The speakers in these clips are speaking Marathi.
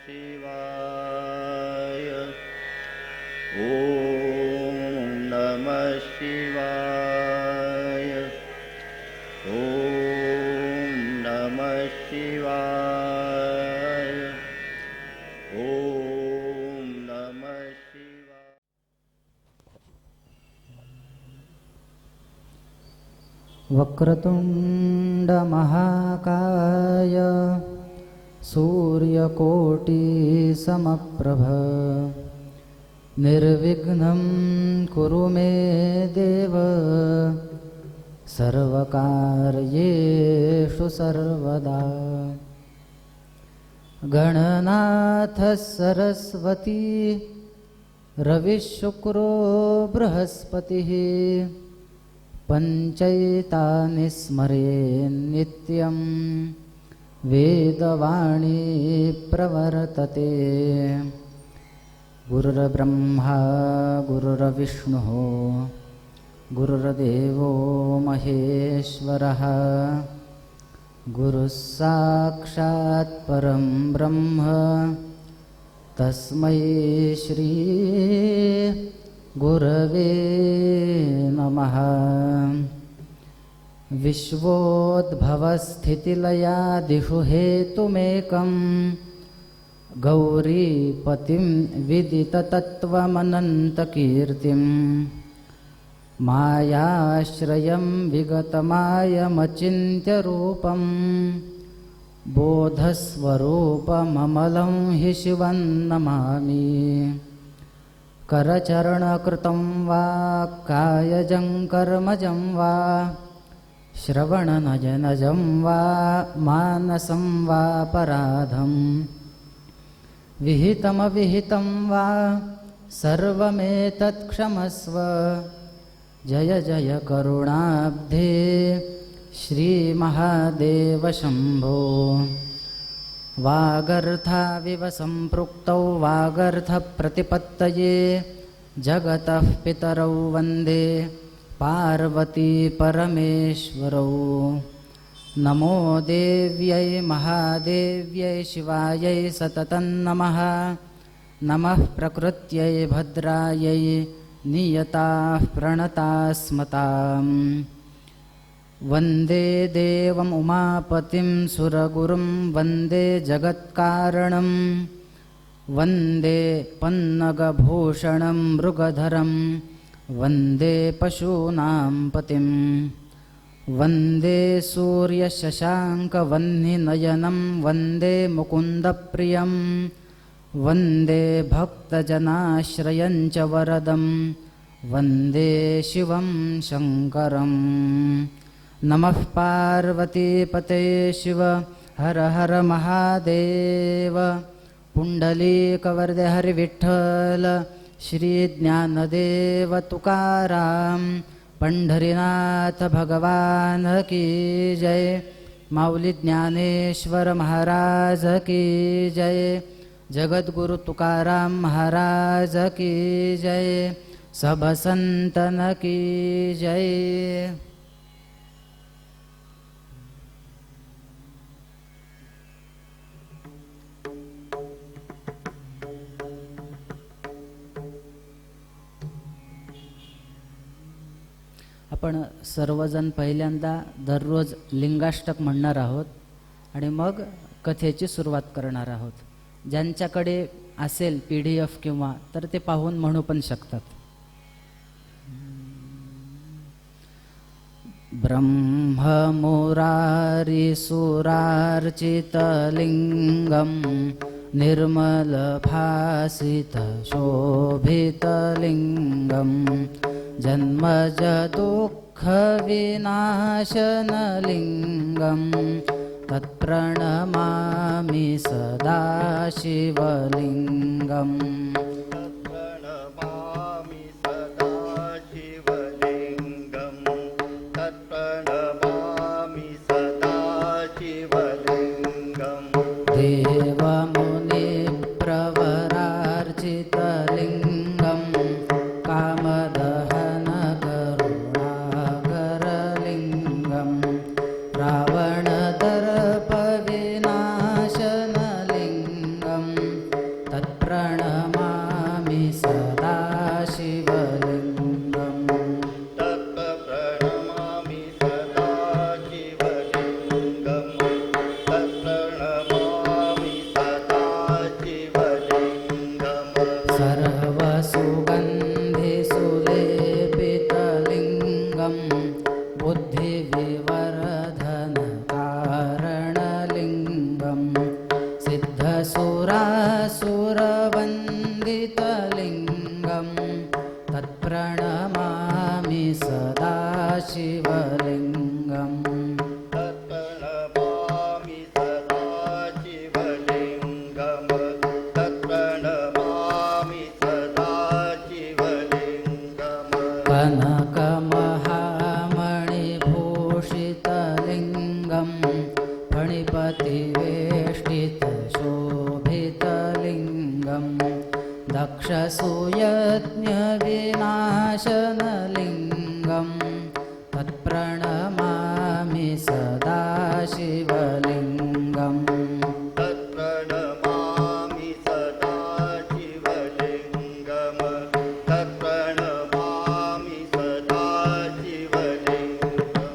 शिवाय. ओम नमः शिवाय. ओम नमः शिवाय. ओम नमः शिवाय. वक्रतुंड महाकाय सूर्यकोटि समप्रभ निर्विघ्नं कुरु मे देव सर्वकार्येषु सर्वदा. गणनाथ सरस्वती रविशुक्रो बृहस्पतिः पञ्चैतानि स्मरेन्नित्यं वेदवाणी प्रवर्तते. गुरुर्ब्रह्मा गुरुर्विष्णुः गुरुर्देवो महेश्वरः गुरुः साक्षात् परं ब्रह्म तस्मै श्री गुरवे नमः. विश्वोद्भवस्थितिलयादिषु हेतुमेकं गौरीपतिं विदिततत्त्वमनन्तकीर्तिं मायाश्रयं विगतमायमचिन्त्यरूपं बोधस्वरूपममलं हि शिवं नमामि. करचरणकृतं वा कायजं कर्मजं वा श्रवणनयनजं वा मानसं वा पराधं विहितमविहितं वा सर्वमेतत्क्षमस्व. जय जय करुणाब्धे श्रीमहादेव शम्भो. वागर्थाविव सम्पृक्तौ वागर्थप्रतिपत्तये जगतः पितरौ वन्दे पार्वती परमेश्वरौ. नमो देव्यै महादेव्यै शिवायै सततं नमः. नमः प्रकृत्यै भद्रायै नियताः प्रणतास्मताम्. वन्दे देवम् उमापतिं सुरगुरुं वन्दे जगत्कारणं वन्दे पन्नगभूषणं मृगधरं वन्दे पशूनां पतिं. वन्दे सूर्यशशाङ्कवह्निनयनं वन्दे मुकुन्दप्रियं वन्दे भक्तजनाश्रयं च वरदं वन्दे शिवं शङ्करम्. नमः पार्वतीपतये शिव हर हर महादेव. पुण्डलीकवरदे हरि विठ्ठल श्री ज्ञानदेव तुकाराम पंढरीनाथ भगवान की जय. माऊली ज्ञानेश्वर महाराज की जय. जगद्गुरु तुकाराम महाराज की जय. सब संतन की जय. आपण सर्वजण पहिल्यांदा दररोज लिंगाष्टक म्हणणार आहोत आणि मग कथेची सुरुवात करणार आहोत. ज्यांच्याकडे असेल PDF किंवा तर ते पाहून म्हणू पण शकतात. ब्रह्ममुरारिसुरार्चितलिङ्गं निर्मलभासितशोभितलिङ्गं जन्मजदुःखविनाशनलिङ्गं तत्प्रणमामि सदा शिवलिङ्गम्. देवमुनिप्रवरार्चितलिङ्गं कामदहनकरुणाकरलिङ्गं रावणदर्पविनाशनलिङ्गं मेघसुरासुरवन्दितलिङ्गं तत्प्रणमामि सदा शिवलिङ्गम् तत्प्रणमामि सदा शिवलिङ्गम् तत्प्रणमामि सदा शिवलिङ्गम् कनकमहामणिभूषितलिङ्गं फणिपतिवेष्टितशोभितलिङ्गं दक्षसूयज्ञविनाशनलिङ्गं तत्प्रणमामि सदा शिवलिङ्गम् तत्प्रणमामि सदा शिवलिङ्गम् तत्प्रणमामि सदा शिवलिङ्गम्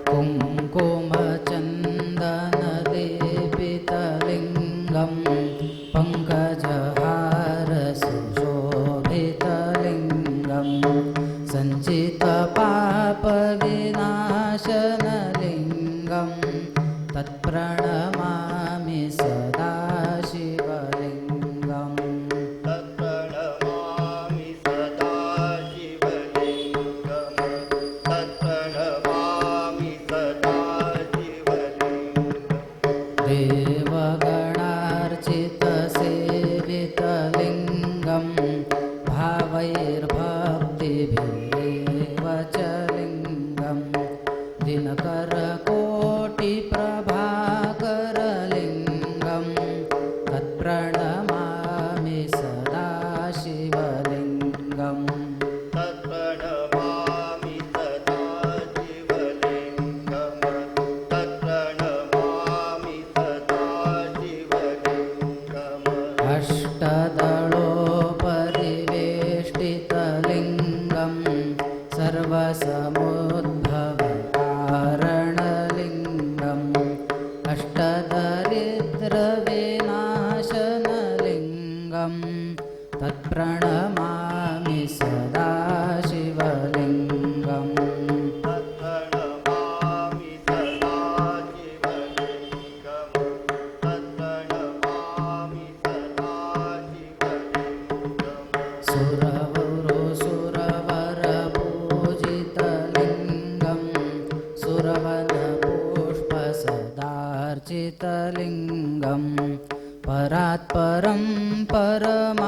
कुङ्कुमचन्दनलेपितलिङ्गं पङ्कजहारसुशोभितलिङ्गं सञ्चितपापविनाशनलिङ्गं तत्प्रणमामि सदा शिवलिङ्गम् तत्प्रणमामि सदा शिवलिङ्गम् तत्प्रणमामि सदा शिवलिङ्गम् देवगणार्चितसेवितलिङ्गं भावैर्भक्तिभिरेव च लिङ्गं दिनकरकोटिप्रभाकरलिङ्गं तत्प्रणमामि सदा शिवलिङ्गम् तत्प्रणमामि सदा शिवलिङ्गम् तत्प्रणमामि सदा शिवलिङ्गम् अष्टदलोपरिवेष्टितलिङ्गं सर्वसमुद्भवकारणलिङ्गम् अष्टदरिद्रविनाशनलिङ्गं तत्प्रणमामि सदा शिवलिङ्गम् तत्प्रणमामि सदा शिवलिङ्गम् तत्प्रणमामि सदा शिवलिङ्गम् सुरवरपूजितलिङ्गं सुरवनपुष्पसदार्चितलिङ्गं परात्परं परमात्मकलिङ्गं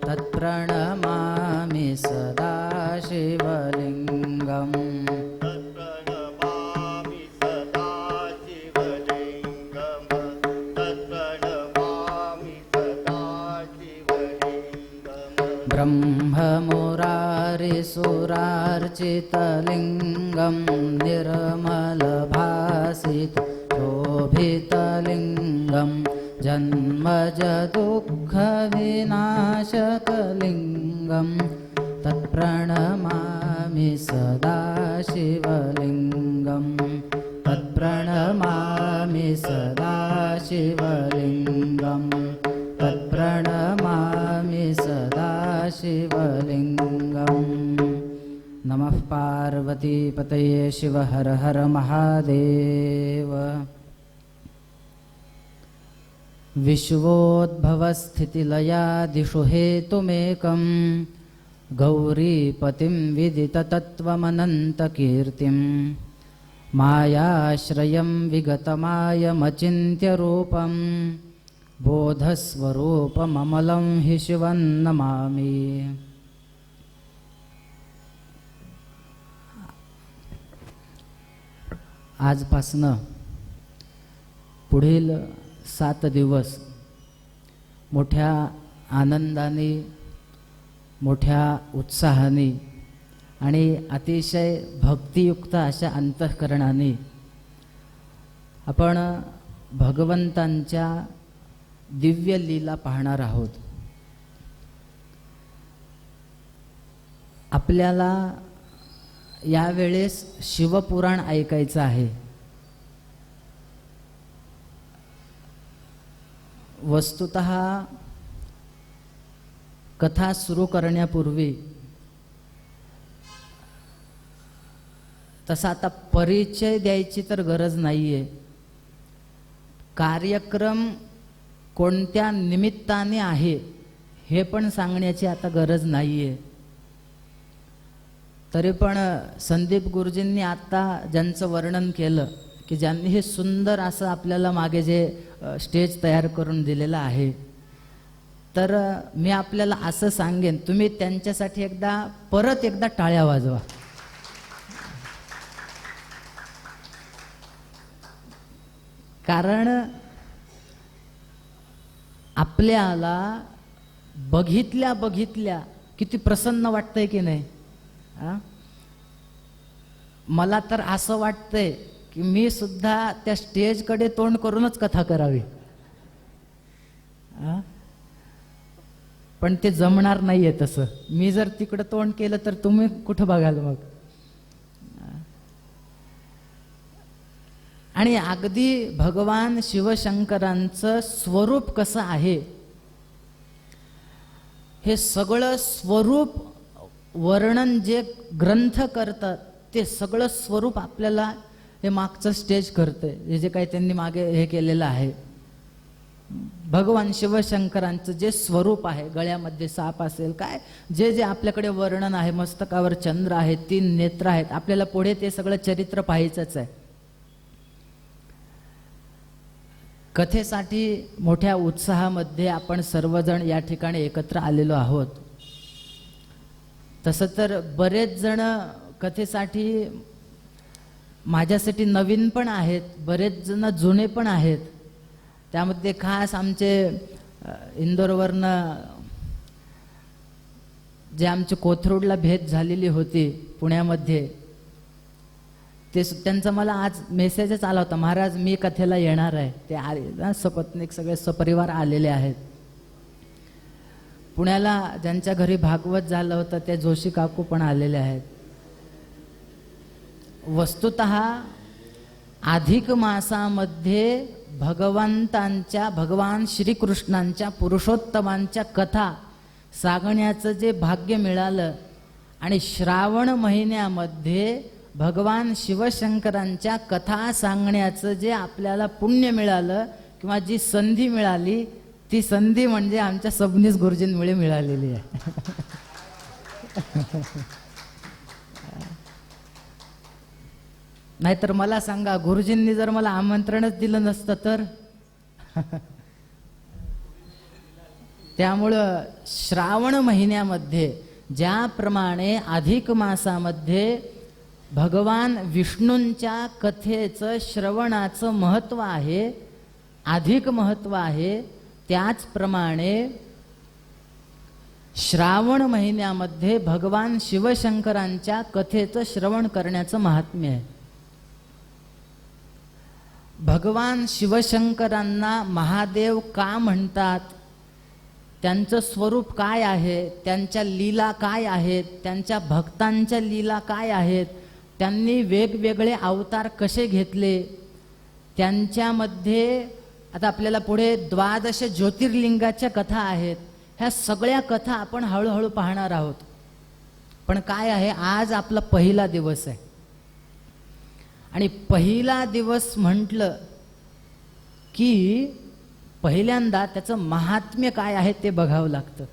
तत्प्रणमामि सदा शिवलिङ्गम् तत्प्रणमामि सदा शिवलिङ्गम् तत्प्रणमामि सदा शिवलिङ्गम् ब्रह्ममुरारिसुरार्चितलिङ्गं निर्मलभासितशोभितलिङ्गं जन्मजदुःखविनाशकलिङ्गं तत्प्रणमामि सदा शिवलिङ्गम् तत्प्रणमामि सदा शिवलिङ्गम् तत्प्रणमामि सदा शिवलिङ्गम् नमः पार्वतीपतये शिव हर हर महादेव विश्वोद्भवस्थितिलयादिषु हेतुमेकं गौरीपतिं विदिततत्त्वमनन्तकीर्तिं मायाश्रयं विगतमायमचिन्त्यरूपं बोधस्वरूपममलं हि शिवं नमामि। आजपासनं पुढील 7 दिवस मोठ्या आनंदाने, मोठ्या उत्साहाने आणि अतिशय भक्तियुक्त अशा अंतःकरणाने आपण भगवंतांच्या दिव्य लीला पाहणार आहोत। आपल्याला यावेळेस शिवपुराण ऐकायचं आहे। वस्तुतः कथा सुरू करण्यापूर्वी तसा आता परिचय द्यायची तर गरज नाहीये, कार्यक्रम कोणत्या निमित्ताने आहे हे पण सांगण्याची आता गरज नाही आहे. तरी पण संदीप गुरुजींनी आता ज्यांचं वर्णन केलं की ज्यांनी हे सुंदर असं आपल्याला मागे जे स्टेज तयार करून दिलेलं आहे, तर मी आपल्याला असं सांगेन, तुम्ही त्यांच्यासाठी परत एकदा टाळ्या वाजवा. कारण आपल्याला बघितल्या किती प्रसन्न वाटतंय की नाही. मला तर असं वाटतंय की मी सुद्धा त्या स्टेजकडे तोंड करूनच कथा करावी. पण ते जमणार नाहीये तसं. मी जर तिकडं तोंड केलं तर तुम्ही कुठं बघाल मग. आणि अगदी भगवान शिवशंकरांचं स्वरूप कसं आहे हे सगळं स्वरूप वर्णन जे ग्रंथ करतात ते सगळं स्वरूप आपल्याला हे मागचं स्टेज करतंय. जे काही त्यांनी मागे हे केलेलं आहे, भगवान शिवशंकरांचं जे स्वरूप आहे, गळ्यामध्ये साप असेल, काय जे जे आपल्याकडे वर्णन आहे, मस्तकावर चंद्र आहे, 3 नेत्र आहेत, आपल्याला पुढे ते सगळं चरित्र पाहायचंच आहे. कथेसाठी मोठ्या उत्साहामध्ये आपण सर्वजण या ठिकाणी एकत्र आलेलो आहोत. तसं तर बरेच जण कथेसाठी माझ्यासाठी नवीन पण आहेत, बरेच जण जुने पण आहेत. त्यामध्ये खास आमचे इंदोरवरनं जे आमचे कोथरूडला भेट झालेली होती पुण्यामध्ये, त्यांचा मला आज मेसेजच आला होता, महाराज मी कथेला येणार आहे. ते आले सपत्नीक सगळे सपरिवार आलेले आहेत. पुण्याला ज्यांच्या घरी भागवत झालं होतं ते जोशी काकू पण आलेले आहेत. वस्तुतः अधिक मासामध्ये भगवान श्रीकृष्णांच्या पुरुषोत्तमांच्या कथा सांगण्याचं जे भाग्य मिळालं आणि श्रावण महिन्यामध्ये भगवान शिवशंकरांच्या कथा सांगण्याचं जे आपल्याला पुण्य मिळालं किंवा जी संधी मिळाली, ती संधी म्हणजे आमच्या सबनीस गुरुजींमुळे मिळालेली आहे. नाहीतर मला सांगा, गुरुजींनी जर मला आमंत्रणच दिलं नसतं तर. त्यामुळं श्रावण महिन्यामध्ये ज्याप्रमाणे अधिक मासामध्ये भगवान विष्णूंच्या कथेचं श्रवणाचं महत्त्व आहे, अधिक महत्त्व आहे, त्याचप्रमाणे श्रावण महिन्यामध्ये भगवान शिवशंकरांच्या कथेचं श्रवण करण्याचं महात्म्य आहे. भगवान शिवशंकरांना महादेव का म्हणतात, त्यांचं स्वरूप काय आहे, त्यांच्या लीला काय आहेत, त्यांच्या भक्तांच्या लीला काय आहेत, त्यांनी वेगवेगळे अवतार कसे घेतले, त्यांच्यामध्ये आता आपल्याला पुढे 12 ज्योतिर्लिंगाच्या कथा आहेत. ह्या सगळ्या कथा आपण हळूहळू पाहणार आहोत. पण काय आहे, आज आपला पहिला दिवस आहे आणि पहिला दिवस म्हटलं की पहिल्यांदा त्याचं महात्म्य काय आहे ते बघावं लागतं.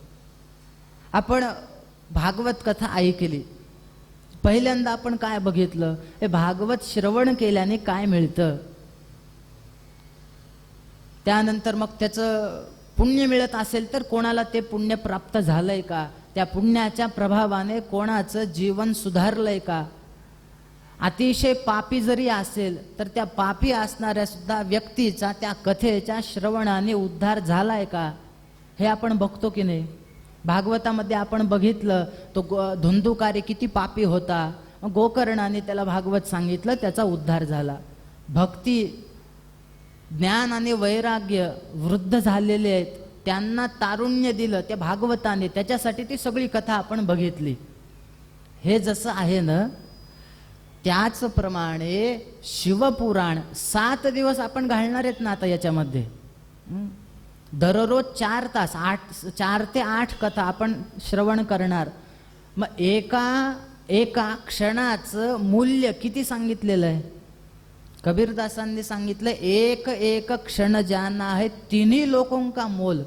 आपण भागवत कथा ऐकली, पहिल्यांदा आपण काय बघितलं, हे भागवत श्रवण केल्याने काय मिळतं, त्यानंतर मग त्याचं पुण्य मिळत असेल तर कोणाला ते पुण्य प्राप्त झालंय का, त्या पुण्याच्या प्रभावाने कोणाचं जीवन सुधारलंय का, अतिशय पापी जरी असेल तर त्या पापी असणाऱ्या सुद्धा व्यक्तीचा त्या कथेच्या श्रवणाने उद्धार झालाय का, हे आपण बघतो की नाही. भागवतामध्ये आपण बघितलं तो धुंदुकारी किती पापी होता, गोकर्णाने त्याला भागवत सांगितलं, त्याचा उद्धार झाला. भक्ती, ज्ञान आणि वैराग्य वृद्ध झालेले आहेत, त्यांना तारुण्य दिलं त्या भागवताने, त्याच्यासाठी ती सगळी कथा आपण बघितली. हे जसं आहे ना, त्याचप्रमाणे शिवपुराण 7 दिवस आपण घालणार आहेत ना आता याच्यामध्ये. दररोज 4 तास, 4 ते 8 कथा आपण श्रवण करणार. मग एका क्षणाचं मूल्य किती सांगितलेलं आहे कबीरदासांनी सांगितलं, एक एक क्षण जाना है तिन्ही लोकों का मोल.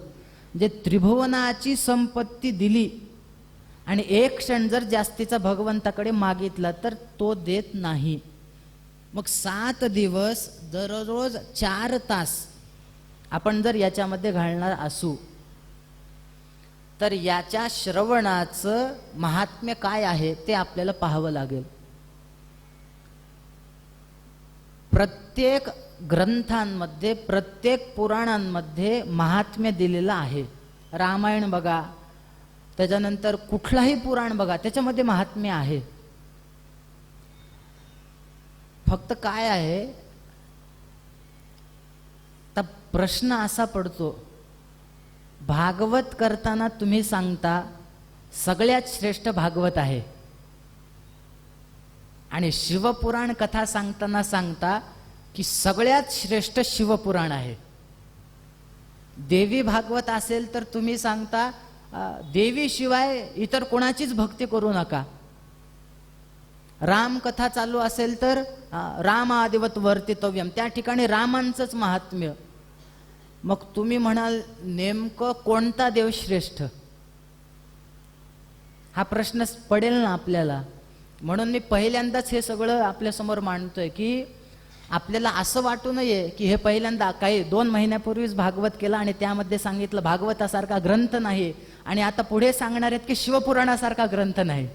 जे त्रिभुवनाची संपत्ती दिली आणि एक क्षण जर जास्तीचा भगवंताकडे मागितला तर तो देत नाही. मग 7 दिवस दररोज 4 तास आपण जर याच्यामध्ये घालणार असू तर याच्या श्रवणाचं महात्म्य काय आहे ते आपल्याला पाहावं लागेल. प्रत्येक ग्रंथांमध्ये, प्रत्येक पुराणांमध्ये महात्म्य दिलेलं आहे. रामायण बघा, त्याच्यानंतर कुठलाही पुराण बघा, त्याच्यामध्ये महात्म्य आहे. फक्त काय आहे, तर प्रश्न असा पडतो, भागवत करताना तुम्ही सांगता सगळ्यात श्रेष्ठ भागवत आहे आणि शिवपुराण कथा सांगताना सांगता की सगळ्यात श्रेष्ठ शिवपुराण आहे. देवी भागवत असेल तर तुम्ही सांगता देवीशिवाय इतर कोणाचीच भक्ती करू नका. राम कथा चालू असेल तर राम आदिवत वर्तितव्यम, त्या ठिकाणी रामांचंच महात्म्य. मग तुम्ही म्हणाल नेमकं कोणता देव श्रेष्ठ, हा प्रश्न पडेल ना आपल्याला. म्हणून मी पहिल्यांदाच हे सगळं आपल्यासमोर मांडतोय की आपल्याला असं वाटू नये की हे पहिल्यांदा काही 2 महिन्यापूर्वीच भागवत केलं आणि त्यामध्ये सांगितलं भागवतासारखा ग्रंथ नाही आणि आता पुढे सांगणार आहेत की शिवपुराणासारखा ग्रंथ नाही.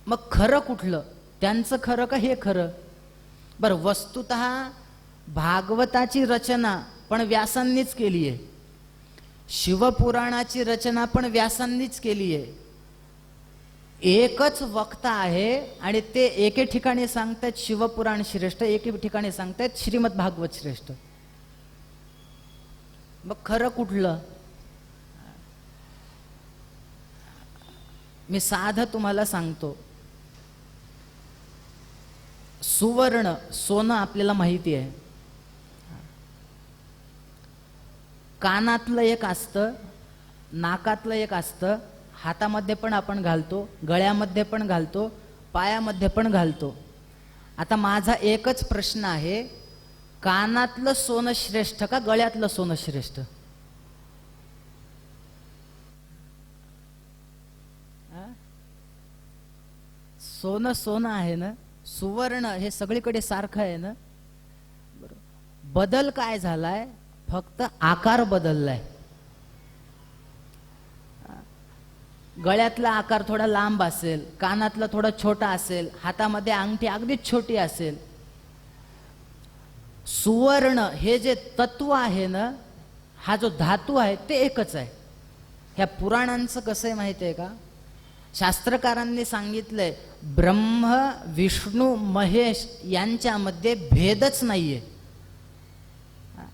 मग खरं कुठलं, त्यांचं खरं का हे खरं? बरं, वस्तुतः भागवताची रचना पण व्यासांनीच केली आहे, शिवपुराणाची रचना पण व्यासांनीच केली आहे. एकच वक्ता आहे आणि ते एके ठिकाणी सांगतात शिवपुराण श्रेष्ठ, एके ठिकाणी सांगतात श्रीमद भागवत श्रेष्ठ. मग खरं कुठलं? मी साधं तुम्हाला सांगतो. सुवर्ण, सोनं आपल्याला माहिती आहे. कानातलं एक असतं, नाकातलं एक असतं, हातामध्ये पण आपण घालतो, गळ्यामध्ये पण घालतो, पायामध्ये पण घालतो. आता माझा एकच प्रश्न आहे, कानातलं सोनं श्रेष्ठ का गळ्यातलं सोनं श्रेष्ठ? सोनं सोनं आहे ना, सुवर्ण हे सगळीकडे सारखं आहे ना. बदल काय झालाय, फक्त आकार बदललाय. गळ्यातला आकार थोडा लांब असेल, कानातला थोडा छोटा असेल, हातामध्ये अंगठी अगदीच छोटी असेल. सुवर्ण हे जे तत्व आहे ना, हा जो धातू आहे ते एकच आहे. ह्या पुराणांचं कसं आहे माहिती आहे का, शास्त्रकारांनी सांगितलंय ब्रह्म विष्णू महेश यांच्यामध्ये भेदच नाहीये.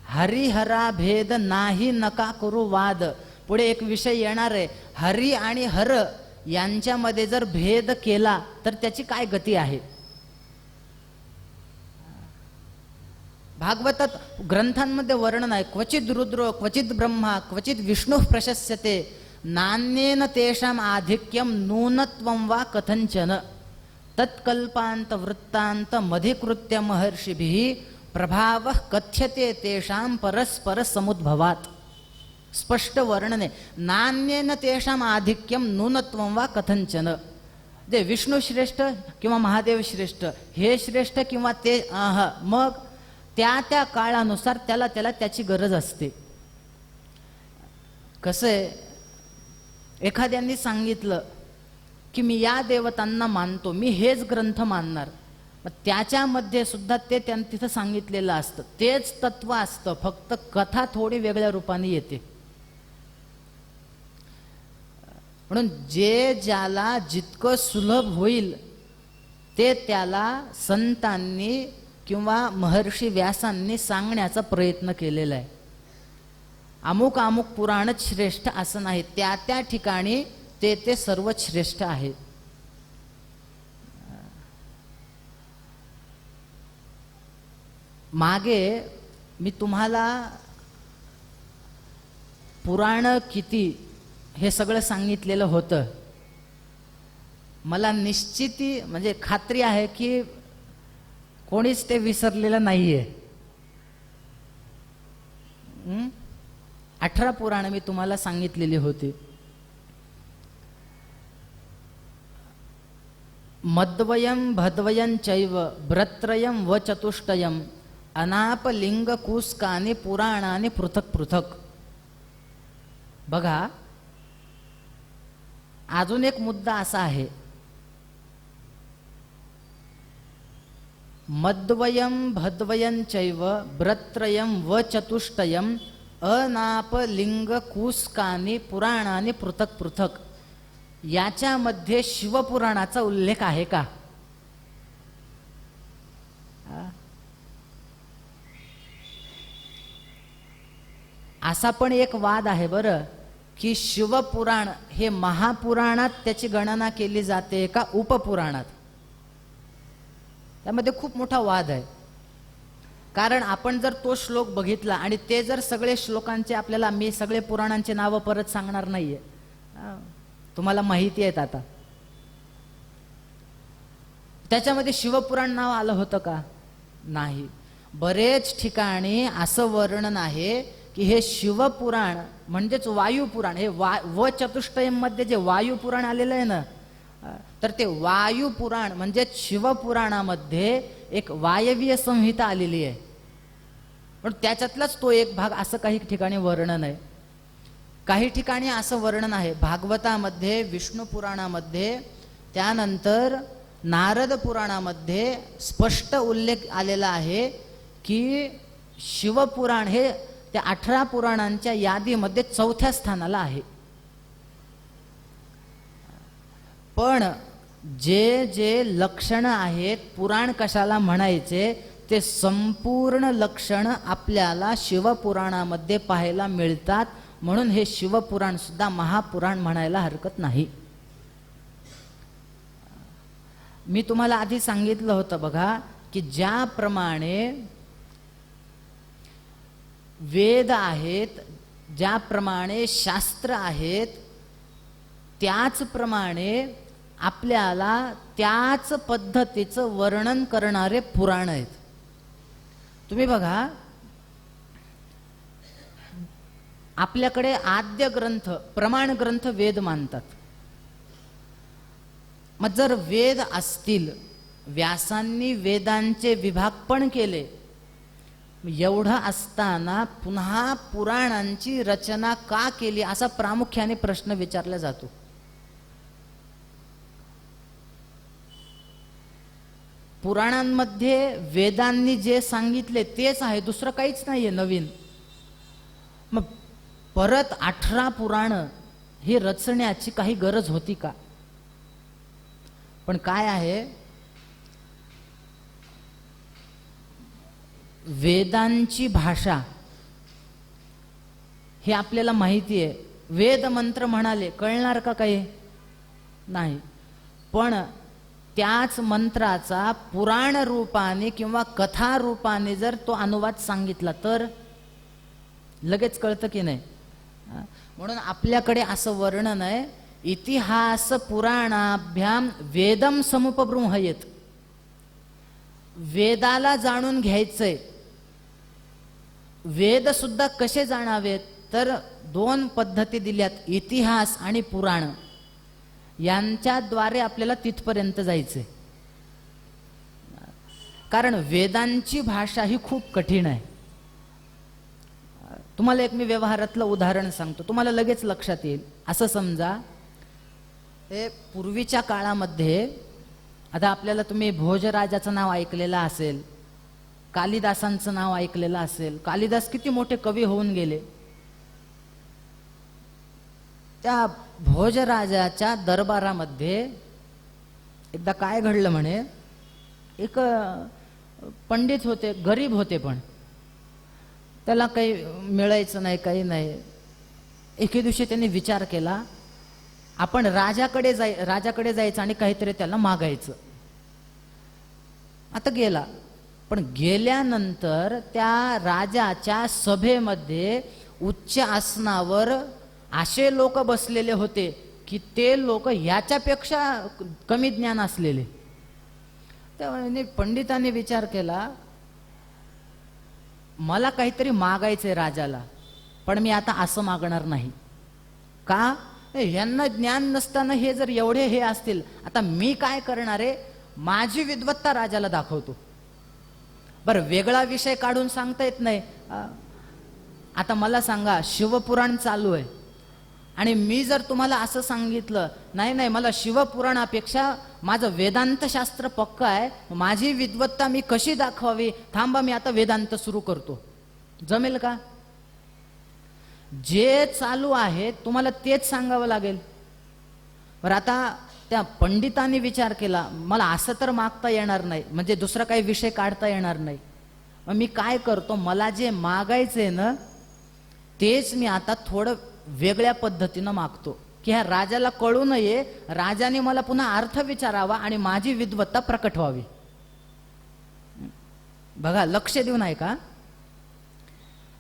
हरिहरा भेद नाही नका करू वाद. पुढे एक विषय येणार आहे, हरी आणि हर यांच्यामध्ये जर भेद केला तर त्याची काय गती आहे. भागवतात ग्रंथांमध्ये वर्णन आहे, क्वचित रुद्रो क्वचित ब्रह्मा क्वचित विष्णू प्रशस्यते नान्येन तेषाम आधिक्यम नूनत्वं वा कथंचन तत्कल्पांत वृत्तांत मधिकृत्य महर्षिभिः प्रभावः कथ्यते तेषाम परस्पर समुद्भवात. स्पष्ट वर्णन आहे, नान्येन तेषाम आधिक्यम नूनत्वं वा कथंचन. जे विष्णू श्रेष्ठ किंवा महादेव श्रेष्ठ, हे श्रेष्ठ किंवा ते, मग त्या त्या काळानुसार त्याला त्याची गरज असते. कसं आहे, एखाद्यांनी सांगितलं की मी या देवतांना मानतो, मी हेच ग्रंथ मानणार, मग त्याच्यामध्ये सुद्धा ते त्यांनी तिथं सांगितलेलं असतं, तेच तत्व असतं, फक्त कथा थोडी वेगळ्या रूपाने येते. म्हणून जे ज्याला जितकं सुलभ होईल ते त्याला संतांनी किंवा महर्षी व्यासांनी सांगण्याचा प्रयत्न केलेला आहे. अमुक अमुक पुराणच श्रेष्ठ असं नाही, त्या त्या ठिकाणी ते सर्वच श्रेष्ठ आहे. मागे मी तुम्हाला पुराण किती हे सगळं सांगितलेलं होतं. मला निश्चिती म्हणजे खात्री आहे की कोणीच ते विसरलेलं नाहीये. 18 पुराणं मी तुम्हाला सांगितलेली होती. मद्वयम भद्वयं चैव भ्रत्रयं व चतुष्टयम अनाप लिंग कुस्कानी पुराणाने पृथक पृथक. बघा, अजून एक मुद्दा असा आहे, मद्वयं भद्वयं चैव भ्रत्रयं व चतुष्टयम अनाप लिंग कुस्कानी पुराणाने पृथक पृथक. याच्यामध्ये शिवपुराणाचा उल्लेख आहे का? असा पण एक वाद आहे बरं की शिवपुराण हे महापुराणात त्याची गणना केली जाते का उपपुराणात. त्यामध्ये खूप मोठा वाद आहे. कारण आपण जर तो श्लोक बघितला आणि ते जर सगळे श्लोकांचे आपल्याला, मी सगळे पुराणांचे नावं परत सांगणार नाहीये, तुम्हाला माहिती आहेत आता. त्याच्यामध्ये शिवपुराण नाव आलं होतं का? नाही. बरेच ठिकाणी असं वर्णन आहे की हे शिवपुराण म्हणजेच वायुपुराण, हे व चतुष्टयम मध्ये जे वायुपुराण आलेलं आहे ना, तर ते वायुपुराण म्हणजे शिवपुराणामध्ये एक वायवीय संहिता आलेली आहे. पण त्याच्यातलाच तो एक भाग असं काही ठिकाणी वर्णन आहे. काही ठिकाणी असं वर्णन आहे भागवतामध्ये, विष्णू पुराणामध्ये, त्यानंतर नारद पुराणामध्ये स्पष्ट उल्लेख आलेला आहे की शिवपुराण हे त्या 18 पुराणांच्या यादीमध्ये 4थ्या स्थानाला आहे. पण जे जे लक्षण आहेत पुराण कशाला म्हणायचे ते संपूर्ण लक्षण आपल्याला शिवपुराणामध्ये पाहायला मिळतात. म्हणून हे शिवपुराण सुद्धा महापुराण म्हणायला हरकत नाही. मी तुम्हाला आधी सांगितलं होतं बघा की ज्याप्रमाणे वेद आहेत, ज्याप्रमाणे शास्त्र आहेत, त्याचप्रमाणे आपल्याला त्याच पद्धतीचं वर्णन करणारे पुराण आहेत. तुम्ही बघा, आपल्याकडे आद्य ग्रंथ, प्रमाण ग्रंथ वेद मानतात. मग जर वेद असतील, व्यासांनी वेदांचे विभाग पण केले, एवढं असताना पुन्हा पुराणांची रचना का केली असा प्रामुख्याने प्रश्न विचारला जातो. पुराणांमध्ये वेदांनी जे सांगितले तेच आहे, दुसरं काहीच नाहीये नवीन. मग परत 18 पुराण ही रचण्याची काही गरज होती का? पण काय आहे, वेदांची भाषा हे आपल्याला माहिती आहे. वेद मंत्र म्हणाले कळणार का काही? नाही. पण त्याच मंत्राचा पुराण रूपाने किंवा कथा रूपाने जर तो अनुवाद सांगितला तर लगेच कळतं की नाही. म्हणून आपल्याकडे असं वर्णन आहे, इतिहास पुराणाभ्याम वेदम समुपबृंहयेत. वेदाला जाणून घ्यायचंय. वेद सुद्धा कसे जाणावेत तर 2 पद्धती दिल्यात, इतिहास आणि पुराण. यांच्याद्वारे आपल्याला तिथपर्यंत जायचंय. कारण वेदांची भाषा ही खूप कठीण आहे. तुम्हाला एक मी व्यवहारातलं उदाहरण सांगतो, तुम्हाला लगेच लक्षात येईल. असं समजा, हे पूर्वीच्या काळामध्ये, आता आपल्याला तुम्ही भोजराजाचं नाव ऐकलेलं असेल, कालिदासांचं नाव ऐकलेलं असेल. कालिदास किती मोठे कवी होऊन गेले. त्या भोजराजाच्या दरबारामध्ये एकदा काय घडलं म्हणे, एक पंडित होते, गरीब होते, पण त्याला काही मिळायचं नाही, काही नाही. एके दिवशी त्यांनी विचार केला, आपण राजाकडे जायचं आणि काहीतरी त्याला मागायचं. आता गेला, पण गेल्यानंतर त्या राजाच्या सभेमध्ये उच्च आसनावर असे लोक बसलेले होते की ते लोक ह्याच्यापेक्षा कमी ज्ञान असलेले. त्यामुळे पंडितांनी विचार केला, मला काहीतरी मागायचंय राजाला, पण मी आता असं मागणार नाही. का? यांना ज्ञान नसताना हे जर एवढे हे असतील, आता मी काय करणार आहे, माझी विद्वत्ता राजाला दाखवतो. बरं, वेगळा विषय काढून सांगता येत नाही. आता मला सांगा, शिवपुराण चालू आहे आणि मी जर तुम्हाला असं सांगितलं, नाही नाही मला शिवपुराणापेक्षा माझं वेदांत शास्त्र पक्क आहे, माझी विद्वत्ता मी कशी दाखवावी, थांबा मी आता वेदांत सुरू करतो, जमेल का? जे चालू आहे तुम्हाला तेच सांगावं लागेल. बरं, आता त्या पंडितांनी विचार केला, मला असं तर मागता येणार नाही, म्हणजे दुसरा काही विषय काढता येणार नाही. मग मी काय करतो, मला जे मागायचंय ना तेच मी आता थोडं वेगळ्या पद्धतीनं मागतो, की ह्या राजाला कळू नये, राजाने मला पुन्हा अर्थ विचारावा आणि माझी विद्वत्ता प्रकट व्हावी. बघा, लक्ष देऊन ऐका.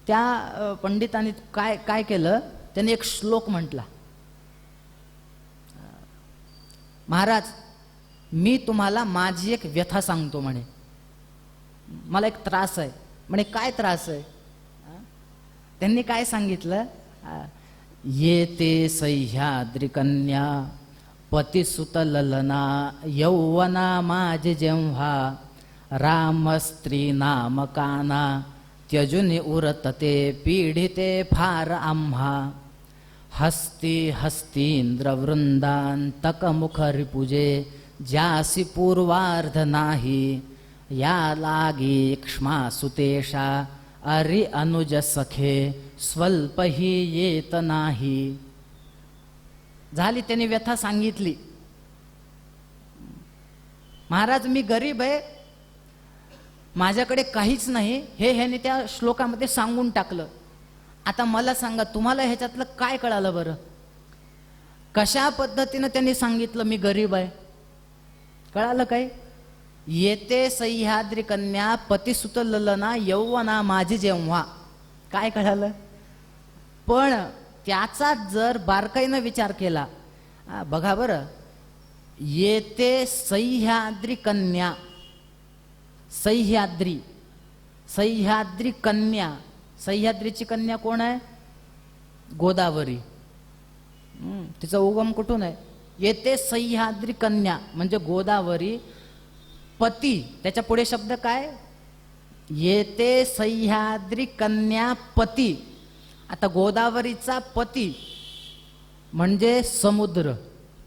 त्या पंडितांनी काय काय केलं, त्यांनी एक श्लोक म्हटला, महाराज मी तुम्हाला माझी एक व्यथा सांगतो म्हणे, मला एक त्रास आहे म्हणे. काय त्रास आहे? त्यांनी काय सांगितलं, येते सह्याद्री कन्या पतिसुत ललना यौवना माझे जेव्हा राम स्त्री नाम काना त्यजुनी उरतते पीडिते फार आम्हा हस्ती हस्तींद्र वृंदांतक मुख रिपुजे ज्यासी पूर्वार्ध नाही या लागी क्ष्मा सुतेशा अरि अनुज सखे स्वल्प ही येत नाही. झाली, त्यांनी व्यथा सांगितली. महाराज मी गरीब आहे, माझ्याकडे काहीच नाही, हे ह्याने त्या श्लोकामध्ये सांगून टाकलं. आता मला सांगा, तुम्हाला ह्याच्यातलं काय कळालं बरं? कशा पद्धतीनं त्यांनी सांगितलं मी गरीब आहे? कळालं काय? येते सह्याद्री कन्या पतिसुत ललना यौवना माझी जेव्हा, काय कळालं? पण त्याचा जर बारकाईनं विचार केला, बघा बरं, येते सह्याद्री कन्या, सह्याद्री, सह्याद्री कन्या, सह्याद्रीची कन्या कोण आहे? गोदावरी. तिचा उगम कुठून आहे? येते सह्याद्री कन्या म्हणजे गोदावरी. पती, त्याच्या पुढे शब्द काय? येते सह्याद्री कन्या पती. आता गोदावरीचा पती म्हणजे समुद्र.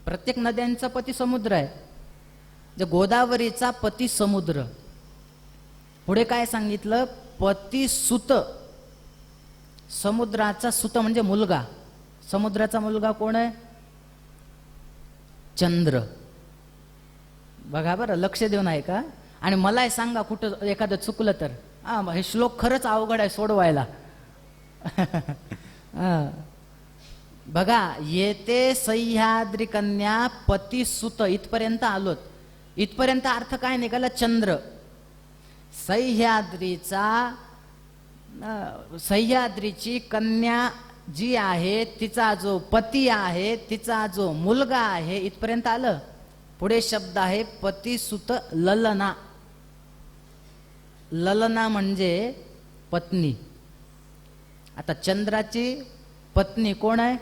प्रत्येक नद्यांचा पती समुद्र आहे. जे गोदावरीचा पती समुद्र. पुढे काय सांगितलं? पती सुत. समुद्राचा सुत म्हणजे मुलगा. समुद्राचा मुलगा कोण आहे? चंद्र. बघा बरं, लक्ष देऊन आहे का? आणि मला सांगा कुठं एखादं चुकलं तर. हे श्लोक खरंच अवघड आहे सोडवायला. बघा, येते सह्याद्री कन्या पती सुत, इथपर्यंत आलोत. इथपर्यंत अर्थ काय निघाला? चंद्र. सह्याद्रीचा, सह्याद्रीची कन्या जी आहे, तिचा जो पती आहे, तिचा जो मुलगा आहे, इथपर्यंत आलं. पुढे शब्द आहे पतिसुत ललना. ललना म्हणजे पत्नी. आता चंद्राची पत्नी कोण आहे?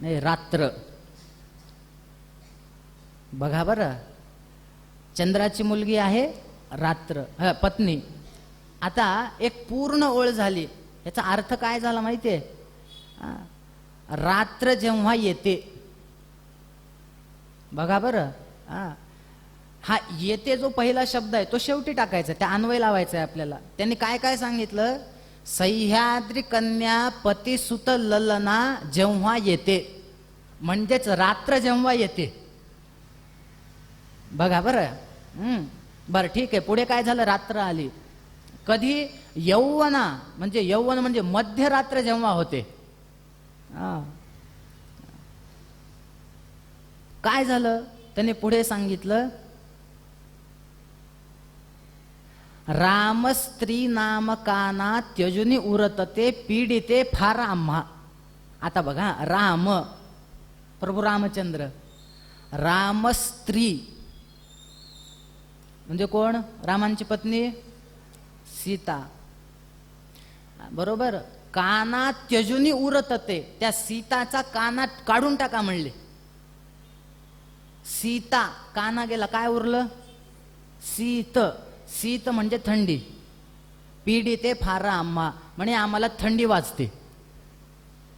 नाही, रात्र. बघा बरं, चंद्राची मुलगी आहे रात्र, पत्नी. आता एक पूर्ण ओळ झाली. याचा अर्थ काय झाला माहितीये? रात्र जेव्हा येते. बघा बरं, हा येते जो पहिला शब्द आहे तो शेवटी टाकायचा, त्या अन्वय लावायचा आहे आपल्याला. त्यांनी काय काय सांगितलं? सह्याद्री कन्या पतिसुत ललना जेव्हा येते, म्हणजेच रात्र जेव्हा येते. बघा बरं. बरं ठीक आहे, पुढे काय झालं? रात्र आली. कधी? यौवना, म्हणजे यौवन म्हणजे मध्यरात्र जेव्हा होते. काय झालं? त्याने पुढे सांगितलं, राम स्त्री नाम काना त्यजुनी उरतते पीडिते फार आम्हा. आता बघा, राम, प्रभू रामचंद्र. रामस्त्री म्हणजे कोण? रामांची पत्नी सीता. बरोबर. काना त्यजुनी उरतते, त्या सीताचा काना काढून टाका म्हणले. सीता काना गेला, काय उरलं? शीत. शीत म्हणजे थंडी. पीडिते फार आम्हा म्हणे आम्हाला थंडी वाजते.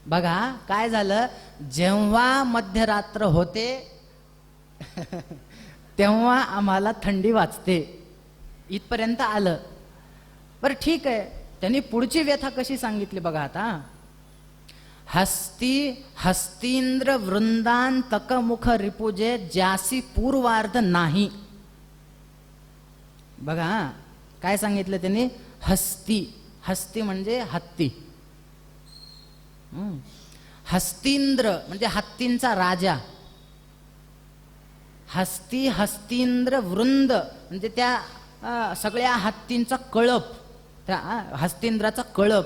बघा काय झालं, जेव्हा मध्यरात्र होते तेव्हा आम्हाला थंडी वाजते. इथपर्यंत आलं. बरं ठीक आहे, त्यांनी पुढची व्यथा कशी सांगितली बघा आता. हस्तींद्र वृंदान तकमुख रिपुजे ज्यासी पूर्वार्ध नाही. बघा काय सांगितलं त्यांनी. हस्ती म्हणजे हत्ती. हस्तींद्र म्हणजे हत्तींचा राजा. हस्तींद्र वृंद म्हणजे त्या सगळ्या हत्तींचा कळप, त्या हस्तींद्राचा कळप.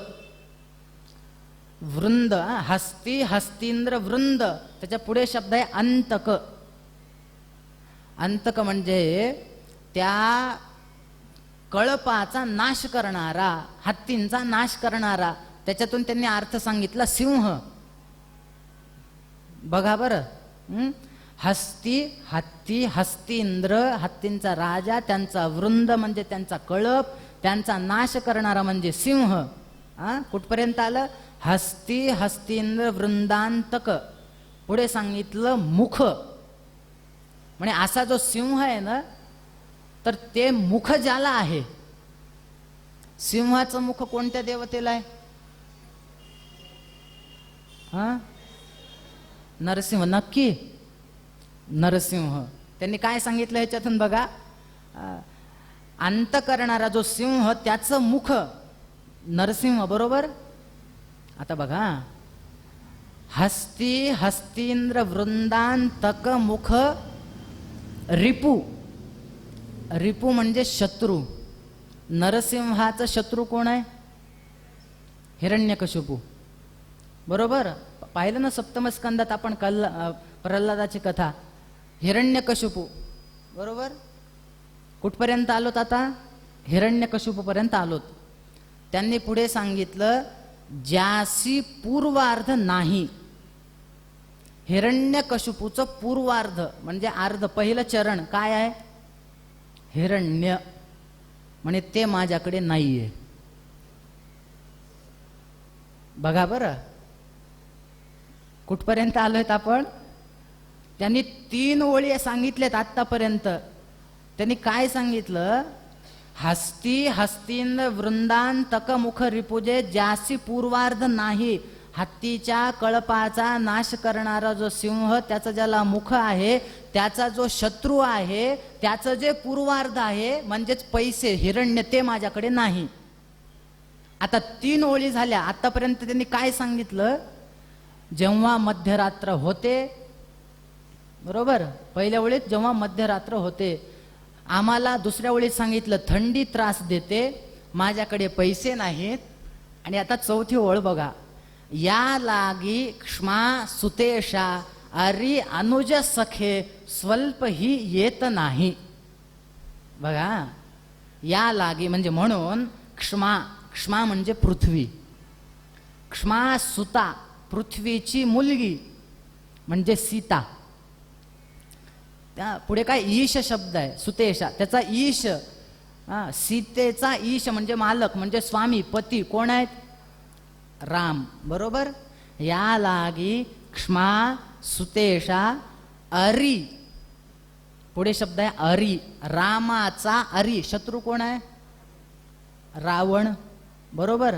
वृंद हस्तींद्र वृंद. त्याच्या पुढे शब्द आहे अंतक. अंतक म्हणजे त्या कळपाचा नाश करणारा, हत्तींचा नाश करणारा. त्याच्यातून त्यांनी अर्थ सांगितला सिंह. बघा बरं. हत्ती हस्तींद्र हत्तींचा राजा, त्यांचा वृंद म्हणजे त्यांचा कळप, त्यांचा नाश करणारा म्हणजे सिंह. कुठपर्यंत आलं? हस्तींद्र वृंदांतक. पुढे सांगितलं मुख. म्हणजे असा जो सिंह आहे ना, तर ते मुख ज्याला आहे. सिंहाचं मुख कोणत्या देवतेला आहे? नरसिंह. नक्की नरसिंह. त्यांनी काय सांगितलं ह्याच्यातून बघा. अंत करणारा जो सिंह त्याचं मुख नरसिंह. बरोबर. आता बघा, हस्तींद्र वृंदांतक मुख रिपू. रिपू म्हणजे शत्रू. नरसिंहाचा शत्रू कोण आहे? हिरण्यकशिपू. बरोबर. पाहिलं ना सप्तम स्कंदात आपण प्रल्हादाची कथा. हिरण्यकशिपू. बरोबर. कुठपर्यंत आलोत आता? हिरण्यकशिपू पर्यंत आलोत. त्यांनी पुढे सांगितलं ज्यासी पूर्वार्ध नाही. हिरण्यकशिपूचं पूर्वार्ध म्हणजे अर्ध, पहिलं चरण काय आहे? हिरण्य. म्हणे ते माझ्याकडे नाहीये. बघा बरं कुठपर्यंत आलोय आपण. त्यांनी 3 ओळी सांगितल्यात आतापर्यंत. त्यांनी काय सांगितलं? हस्तींद्र वृंदांतक मुख रिपुजे ज्यासी पूर्वार्ध नाही. हत्तीच्या कळपाचा नाश करणारा जो सिंह, त्याचा ज्याला मुख आहे, त्याचा जो शत्रू आहे, त्याचं जे पूर्वार्ध आहे म्हणजेच पैसे हिरण्य, ते माझ्याकडे नाही. आता 3 ओळी झाल्या. आतापर्यंत त्यांनी काय सांगितलं? जेव्हा मध्यरात्र होते. बरोबर. पहिल्या ओळीत जेव्हा मध्यरात्र होते. आम्हाला दुसऱ्या ओळीत सांगितलं थंडी त्रास देते, माझ्याकडे पैसे नाहीत. आणि आता चौथी ओळ बघा. या लागी क्ष्मा सुतेशा अरी अनुज सखे स्वल्प ही येत नाही. बघा, या लागी म्हणजे म्हणून क्ष्मा म्हणजे पृथ्वी. क्ष्मा सुता पृथ्वीची मुलगी म्हणजे सीता. त्या पुढे काय ईश शब्द आहे. सुतेशा त्याचा ईश. सीतेचा ईश म्हणजे मालक म्हणजे स्वामी, पती. कोण आहेत? राम. बरोबर. या लागी क्ष्मा सुतेशा अरी. पुढे शब्द आहे अरी. रामाचा अरी. शत्रू कोण आहे? रावण. बरोबर.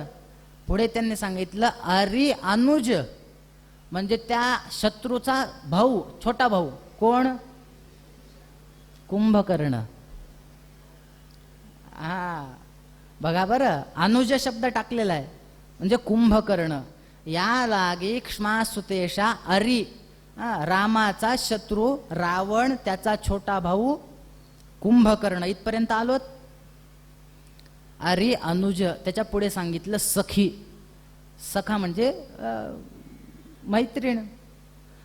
पुढे त्यांनी सांगितलं अरी अनुज म्हणजे त्या शत्रूचा भाऊ, छोटा भाऊ. कोण? कुंभकर्ण. बघा बरं, अनुज शब्द टाकलेला आहे म्हणजे कुंभकर्ण. या लागी क्ष्मा सुतेशा अरी. रामाचा शत्रू रावण, त्याचा छोटा भाऊ कुंभकर्ण. इथपर्यंत आलोत. अरी अनुज. त्याच्या पुढे सांगितलं सखी. सखा म्हणजे मैत्रीण.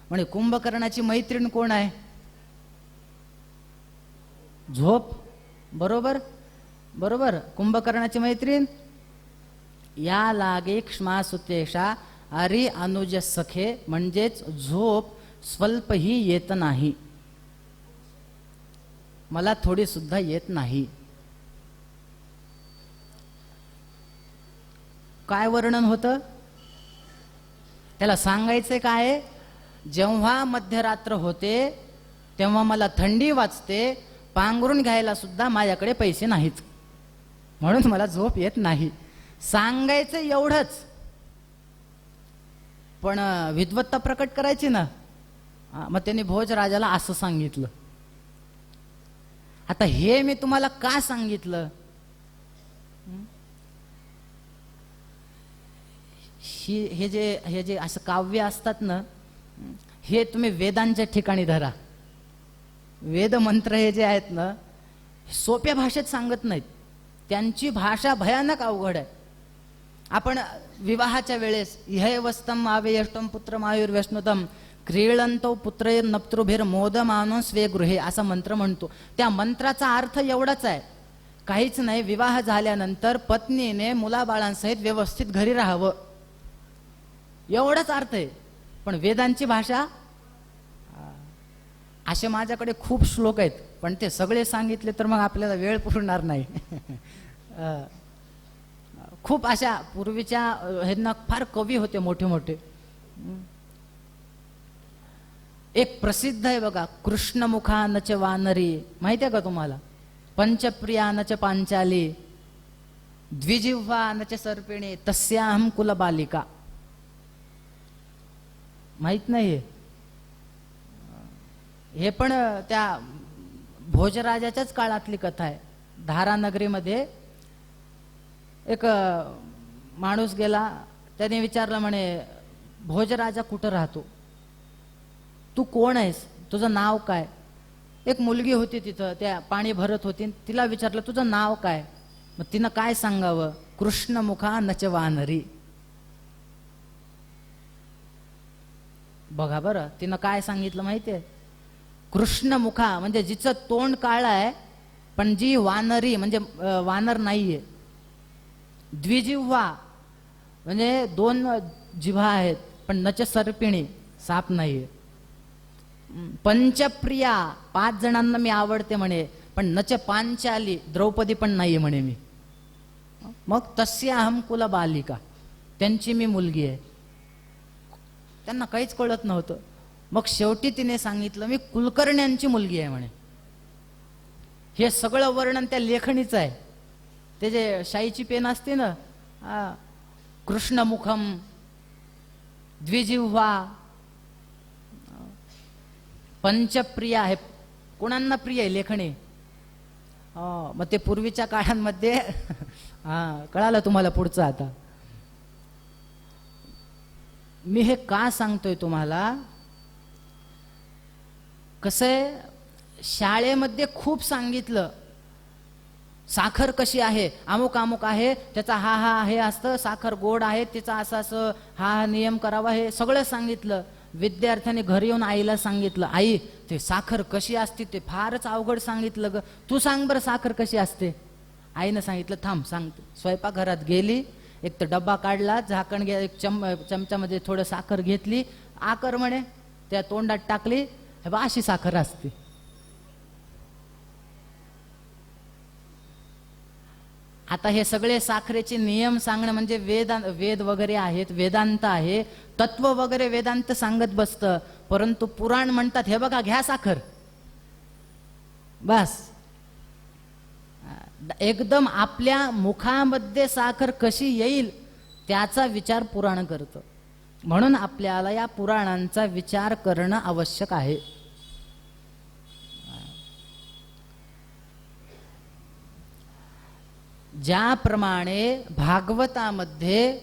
म्हणे कुंभकर्णाची मैत्रीण कोण आहे? झोप. बरोबर बरोबर. कुंभकर्णाची मैत्रीण या लागे क्ष्मासुतेषा अरी अनुज सखे, म्हणजेच झोप स्वल्पही येत नाही, मला थोडी सुद्धा येत नाही. काय वर्णन होतं त्याला? सांगायचं काय? जेव्हा मध्यरात्र होते तेव्हा मला थंडी वाजते, पांघरून घ्यायला सुद्धा माझ्याकडे पैसे नाहीत, म्हणून मला झोप येत नाही. सांगायचं एवढंच, पण विद्वत्ता प्रकट करायची ना. मग त्यांनी भोजराजाला असं सांगितलं. आता हे मी तुम्हाला का सांगितलं? हे जे असं काव्य असतात ना, हे तुम्ही वेदांच्या ठिकाणी धरा. वेद मंत्र हे जे आहेत ना, सोप्या भाषेत सांगत नाहीत, त्यांची भाषा भयानक अवघड आहे. आपण विवाहाच्या वेळेस ह्यवस्तम आवेयष्टम पुत्रम आयुर्व्यश्नुतम क्रीळंतो पुत्र नप्तृभिर मोदमानो स्वे गृहे असा मंत्र म्हणतो. त्या मंत्राचा अर्थ एवढाच आहे, काहीच नाही. विवाह झाल्यानंतर पत्नीने मुलाबाळांसहित व्यवस्थित घरी राहावं, एवढाच अर्थ आहे. पण वेदांची भाषा, असे माझ्याकडे खूप श्लोक आहेत, पण ते सगळे सांगितले तर मग आपल्याला वेळ पुरणार नाही. खूप अशा पूर्वीच्या ह्यांना फार कवी होते मोठे मोठे. एक प्रसिद्ध आहे बघा, कृष्णमुखा नच वानरी, माहिती आहे का तुम्हाला? पंचप्रिया नच पांचाली, द्विजिह्वा नच सर्पिणी, तस्याहम कुलबालिका. माहित नाही? हे पण त्या भोजराजाच्याच काळातली कथा आहे. धारानगरीमध्ये एक माणूस गेला, त्याने विचारलं, म्हणे भोजराजा कुठं राहतो? तू कोण आहेस? तुझं नाव काय? एक मुलगी होती तिथं, त्या पाणी भरत होती, तिला विचारलं तुझं नाव काय? मग तिनं काय सांगावं? कृष्णमुखा नच वानरी. बघा बरं, तिनं काय सांगितलं माहितीये? कृष्णमुखा म्हणजे जिचं तोंड काळं आहे, पण जी वानरी म्हणजे वानर नाहीये. द्विजिह्वा म्हणजे 2 जिव्हा आहेत, पण नच सर्पिणी, साप नाहीये. पंचप्रिया 5 जणांना मी आवडते म्हणे, पण नच पांचाली, द्रौपदी पण नाहीये म्हणे मी. मग तस्याहम कुलबालिका, त्यांची मी मुलगी आहे. त्यांना काहीच कळत नव्हतं. मग शेवटी तिने सांगितलं मी कुलकर्ण्यांची मुलगी आहे म्हणे. हे सगळं वर्णन त्या लेखणीचं आहे. ते जे शाईची पेन असते ना, कृष्णमुखम, द्विजिह्वा, पंचप्रिया आहे. कोणांना प्रिय आहे लेखणी? मग ते पूर्वीच्या काळांमध्ये कळालं तुम्हाला पुढचं. आता मी हे का सांगतोय तुम्हाला? कसंय, शाळेमध्ये खूप सांगितलं साखर कशी आहे, अमुक अमुक आहे, त्याचा हा हा हे असतं, साखर गोड आहे, तिचा असं असं हा नियम करावा, हे सगळं सांगितलं. विद्यार्थ्याने घरी येऊन आईला सांगितलं, आई ते साखर कशी असते ते फारच अवघड सांगितलं ग, तू सांग बरं साखर कशी असते. आईनं सांगितलं थांब सांगते. स्वयंपाकघरात गेली, एक तर डब्बा काढला, झाकण घ्या, एक चमच्यामध्ये थोडं साखर घेतली, आकर म्हणे, त्या तोंडात टाकली, हे बा अशी साखर असते. आता हे सगळे साखरेचे नियम सांगणं म्हणजे वेद वगैरे आहेत, वेदांत आहे, तत्व वगैरे वेदांत सांगत बसतं. परंतु पुराण म्हणतात हे बघा घ्या साखर, बस एकदम आपल्या मुखामध्ये साखर कशी येईल त्याचा विचार पुराण करतं. म्हणून आपल्याला या पुराणांचा विचार करणं आवश्यक आहे. ज्याप्रमाणे भागवतामध्ये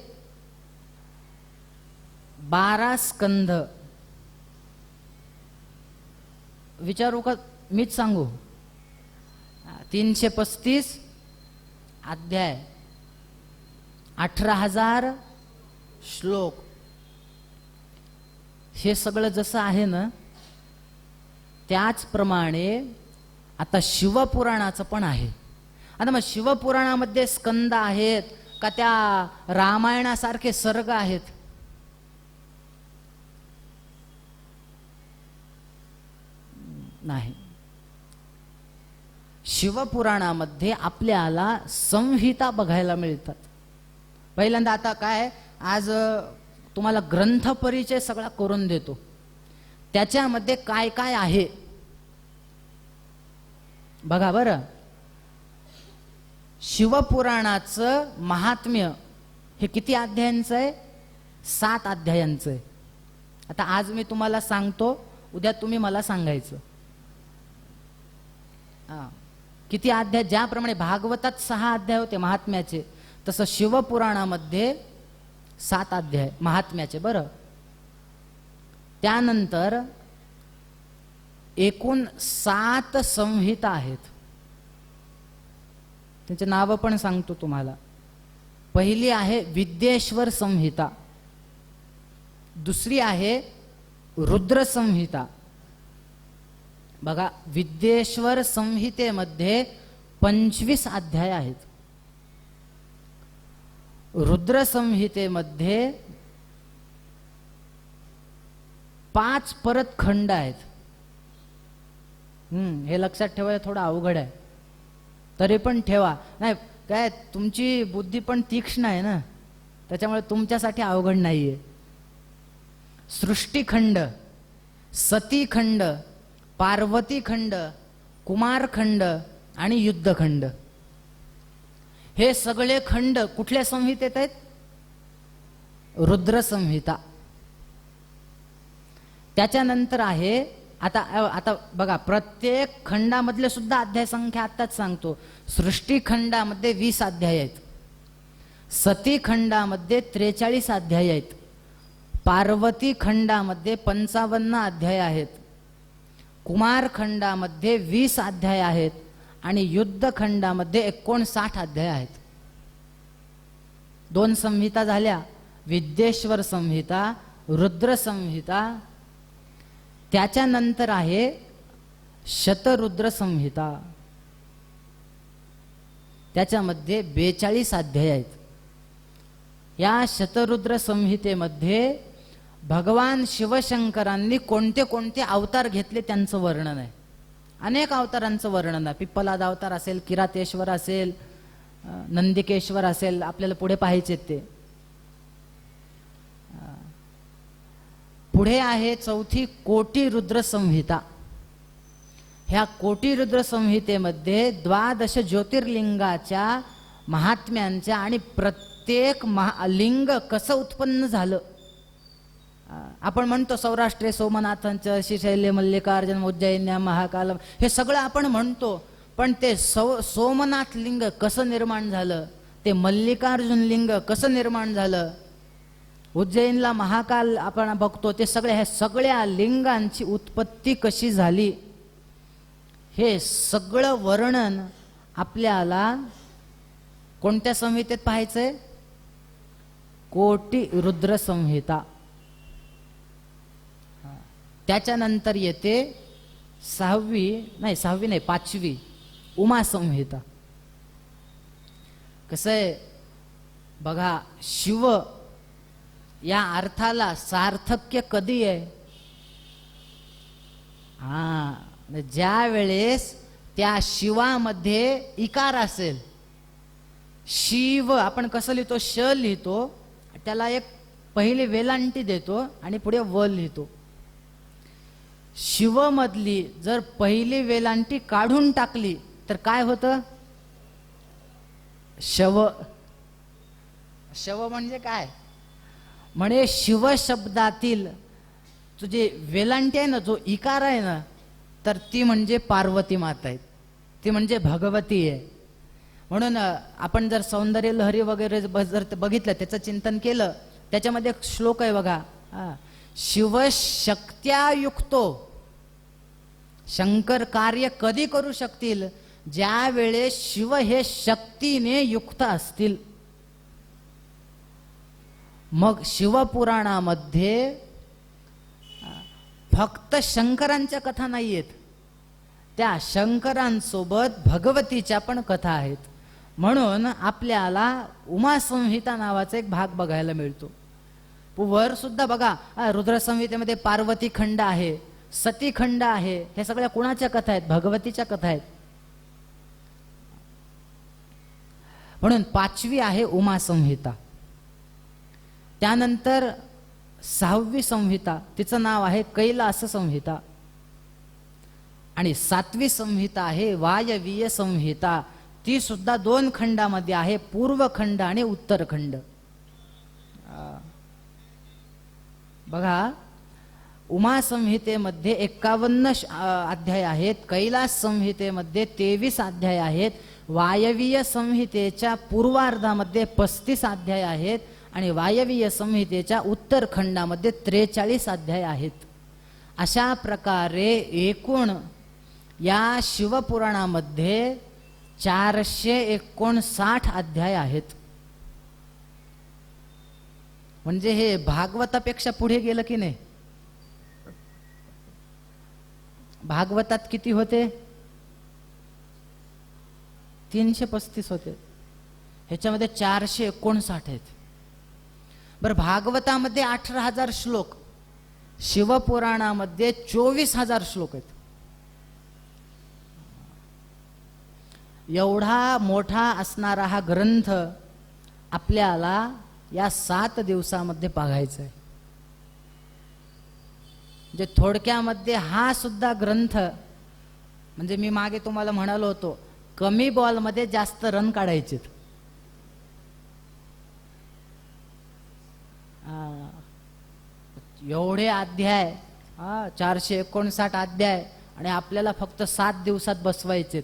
12 स्कंध, विचारू का मीच सांगू? 335 अध्याय, 18,000 श्लोक, हे सगळं जसं आहे ना, त्याचप्रमाणे आता शिवपुराणाचं पण आहे. आता मग शिवपुराणामध्ये स्कंद आहेत का त्या रामायणासारखे सर्ग आहेत? नाही. शिवपुराणामध्ये आपल्याला संहिता बघायला मिळतात. पहिल्यांदा आता काय, आज तुम्हाला ग्रंथ परिचय सगळा करून देतो. त्याच्यामध्ये काय काय आहे बघा बरं. शिवपुराणाचं महात्म्य हे किती अध्यायांचं आहे? 7 अध्यायांचं आहे. आता आज मी तुम्हाला सांगतो, उद्या तुम्ही मला सांगायचं. किती अध्याय? ज्याप्रमाणे भागवतात 6 अध्याय होते महात्म्याचे, तसं शिवपुराणामध्ये 7 अध्याय महात्म्याचे. बरं, त्यानंतर एकूण 7 संहिता आहेत. त्यांचे नाव पण सांगतो तुम्हाला. पहिली आहे विद्येश्वर संहिता, दुसरी आहे रुद्र संहिता. बघा, विद्येश्वर संहितेमध्ये 25 अध्याय आहेत. रुद्र संहितेमध्ये 5 परत खंड आहेत. हे लक्षात ठेवायला थोडं अवघड आहे, तरी पण ठेवा. नाही काय, तुमची बुद्धी पण तीक्ष्ण आहे ना, त्याच्यामुळे तुमच्यासाठी अवघड नाहीये. सृष्टीखंड, सतीखंड, पार्वतीखंड, कुमारखंड आणि युद्धखंड, हे सगळे खंड कुठल्या संहितेत आहेत? रुद्र संहिता. त्याच्यानंतर आहे आता बघा, प्रत्येक खंडामधले सुद्धा अध्याय संख्या आत्ताच सांगतो. सृष्टी खंडामध्ये 20 अध्याय आहेत, सती खंडामध्ये 43 अध्याय आहेत, पार्वती खंडामध्ये 55 अध्याय आहेत, कुमार खंडामध्ये 20 अध्याय आहेत आणि युद्ध खंडामध्ये 59 अध्याय आहेत. 2 संहिता झाल्या, विद्येश्वर संहिता, रुद्र संहिता. त्याच्यानंतर आहे शतरुद्र संहिता, त्याच्यामध्ये 42 अध्याय आहेत. या शतरुद्र संहितेमध्ये भगवान शिवशंकरांनी कोणते कोणते अवतार घेतले त्यांचं वर्णन आहे. अनेक अवतारांचं वर्णन आहे. पिप्पलाद अवतार असेल, किरातेश्वर असेल, नंदिकेश्वर असेल, आपल्याला पुढे पाहायचे ते. पुढे आहे 4थी कोटी रुद्र संहिता. ह्या कोटी रुद्र संहितेमध्ये 12 ज्योतिर्लिंगाच्या महात्म्यांच्या आणि प्रत्येक लिंग कसं उत्पन्न झालं. आपण म्हणतो सौराष्ट्रे सोमनाथांचं, श्रीशैल्य मल्लिकार्जुन, उज्जैन्या महाकाल, हे सगळं आपण म्हणतो. पण ते सोमनाथ लिंग कसं निर्माण झालं, ते मल्लिकार्जुन लिंग कसं निर्माण झालं, उज्जैनला महाकाल आपण बघतो, ते सगळे, ह्या सगळ्या लिंगांची उत्पत्ती कशी झाली, हे सगळं वर्णन आपल्याला कोणत्या संहितेत पाहायचंय? कोटी रुद्र संहिता. त्याच्यानंतर येते 5वी उमा संहिता. कसं आहे बघा, शिव या अर्थाला सार्थक्य कधी आहे? ज्या वेळेस त्या शिवामध्ये इकार असेल. शिव आपण कसं लिहितो? श लिहितो, त्याला एक पहिली वेलांटी देतो आणि पुढे व लिहितो. शिव मधली जर पहिली वेलांटी काढून टाकली तर काय होतं? शव. शव म्हणजे काय? म्हणे शिव शब्दातील तुझे वेलांटी आहे ना, जो इकार आहे ना, तर ती म्हणजे पार्वती माता आहे, ती म्हणजे भगवती आहे. म्हणून आपण जर सौंदर्य लहरी वगैरे जर बघितलं, त्याचं चिंतन केलं, त्याच्यामध्ये एक श्लोक आहे बघा, शिव शक्त्या युक्तो. शंकर कार्य कधी करू शकतील? ज्या वेळेस शिव हे शक्तीने युक्त असतील. मग शिवपुराणामध्ये फक्त शंकरांच्या कथा नाही आहेत, त्या शंकरांसोबत भगवतीच्या पण कथा आहेत. म्हणून आपल्याला उमासंहिता नावाचा एक भाग बघायला मिळतो. वर सुद्धा बघा, रुद्रसंहितेमध्ये पार्वती खंड आहे, सती खंड आहे. हे सगळ्या कुणाच्या कथा आहेत? भगवतीच्या कथा आहेत. म्हणून 5वी आहे उमासंहिता. त्यानंतर 6वी संहिता, तिचं नाव आहे कैलास संहिता. आणि 7वी संहिता आहे वायवीय संहिता. ती सुद्धा 2 खंडामध्ये आहे, पूर्व खंड आणि उत्तर खंड. बघा, उमा संहितेमध्ये 51 अध्याय आहेत, कैलास संहितेमध्ये 23 अध्याय आहेत, वायवीय संहितेच्या पूर्वार्धामध्ये 35 अध्याय आहेत आणि वायवीय संहितेच्या उत्तर खंडामध्ये 43 अध्याय आहेत. अशा प्रकारे एकूण या शिवपुराणामध्ये 459 अध्याय आहेत. म्हणजे हे भागवतापेक्षा पुढे गेलं की नाही? भागवतात किती होते? 335 होते, ह्याच्यामध्ये 459 आहेत. बरं, भागवतामध्ये 18,000 श्लोक, शिवपुराणामध्ये 24,000 श्लोक आहेत. एवढा मोठा असणारा हा ग्रंथ आपल्याला या 7 दिवसामध्ये बघायचा आहे. म्हणजे थोडक्यामध्ये हा सुद्धा ग्रंथ, म्हणजे मी मागे तुम्हाला म्हणालो होतो, कमी बॉलमध्ये जास्त रन काढायचे. एवढे अध्याय, 459 अध्याय, आणि आपल्याला फक्त 7 दिवसात बसवायचे.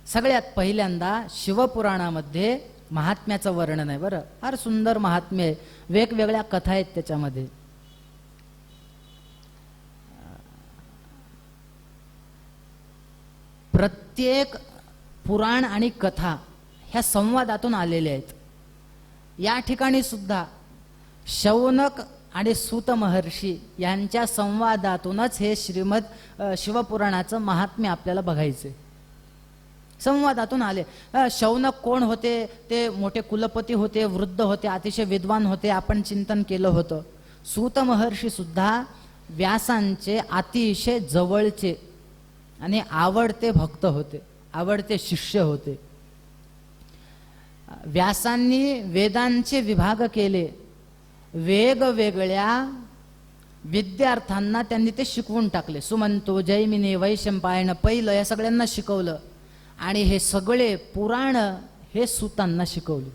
सगळ्यात पहिल्यांदा शिवपुराणामध्ये महात्म्याचं वर्णन आहे. बरं, फार सुंदर महात्म्य आहे, वेगवेगळ्या कथा आहेत त्याच्यामध्ये. प्रत्येक पुराण आणि कथा ह्या संवादातून आलेल्या आहेत. या ठिकाणी सुद्धा शौनक आणि सूत महर्षी यांच्या संवादातूनच हे शिवपुराणाचं महात्म्य आपल्याला बघायचे. संवादातून आले. शौनक कोण होते? ते मोठे कुलपती होते, वृद्ध होते, अतिशय विद्वान होते, आपण चिंतन केलं होतं. सूत महर्षी सुद्धा व्यासांचे अतिशय जवळचे आणि आवडते भक्त होते, आवडते शिष्य होते. व्यासांनी वेदांचे विभाग केले, वेगवेगळ्या विद्यार्थ्यांना त्यांनी ते शिकवून टाकले. सुमंतो, जैमिनी, वैशंपायन, पैल या सगळ्यांना शिकवलं. आणि हे सगळे पुराण हे सूतांना शिकवले.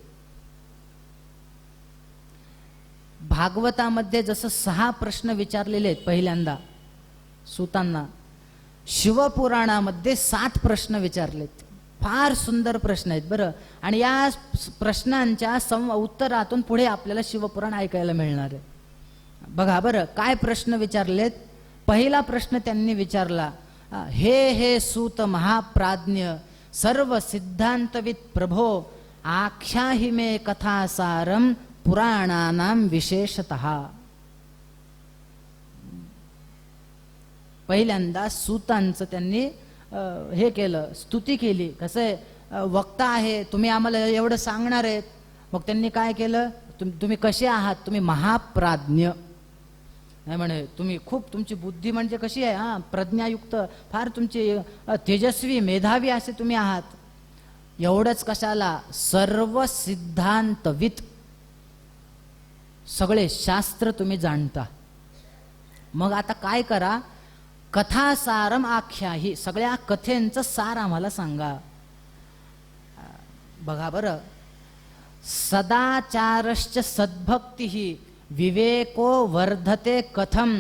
भागवतामध्ये जसं 6 प्रश्न विचारलेले आहेत पहिल्यांदा सूतांना, शिवपुराणामध्ये 7 प्रश्न विचारलेत. फार सुंदर प्रश्न आहेत बरं. आणि या प्रश्नांच्या उत्तरातून पुढे आपल्याला शिवपुराण ऐकायला मिळणार आहे. बघा बरं, काय प्रश्न विचारलेत. पहिला प्रश्न त्यांनी विचारला, हे सूत महाप्राज्ञ सर्व सिद्धांतविद प्रभो आख्याहि मे कथासारम पुराणानाम विशेषतः. पहिल्यांदा सूतांचं त्यांनी हे केलं, स्तुती केली. कसं आहे, वक्ता आहे, तुम्ही आम्हाला एवढं सांगणार आहेत. मग त्यांनी काय केलं, तुम्ही कसे आहात? तुम्ही महाप्राज्ञ. नाही म्हणे, तुम्ही खूप, तुमची बुद्धी म्हणजे कशी आहे, प्रज्ञायुक्त, फार तुमची तेजस्वी, मेधावी असे तुम्ही आहात. एवढंच कशाला, सर्व सिद्धांतविद, सगळे शास्त्र तुम्ही जाणता. मग आता काय करा, कथासारम आख्याही, सगळ्या कथेंचं सार आम्हाला सांगा. बघा बरं, सदाचारश्च सद्भक्ती विवेको वर्धते कथम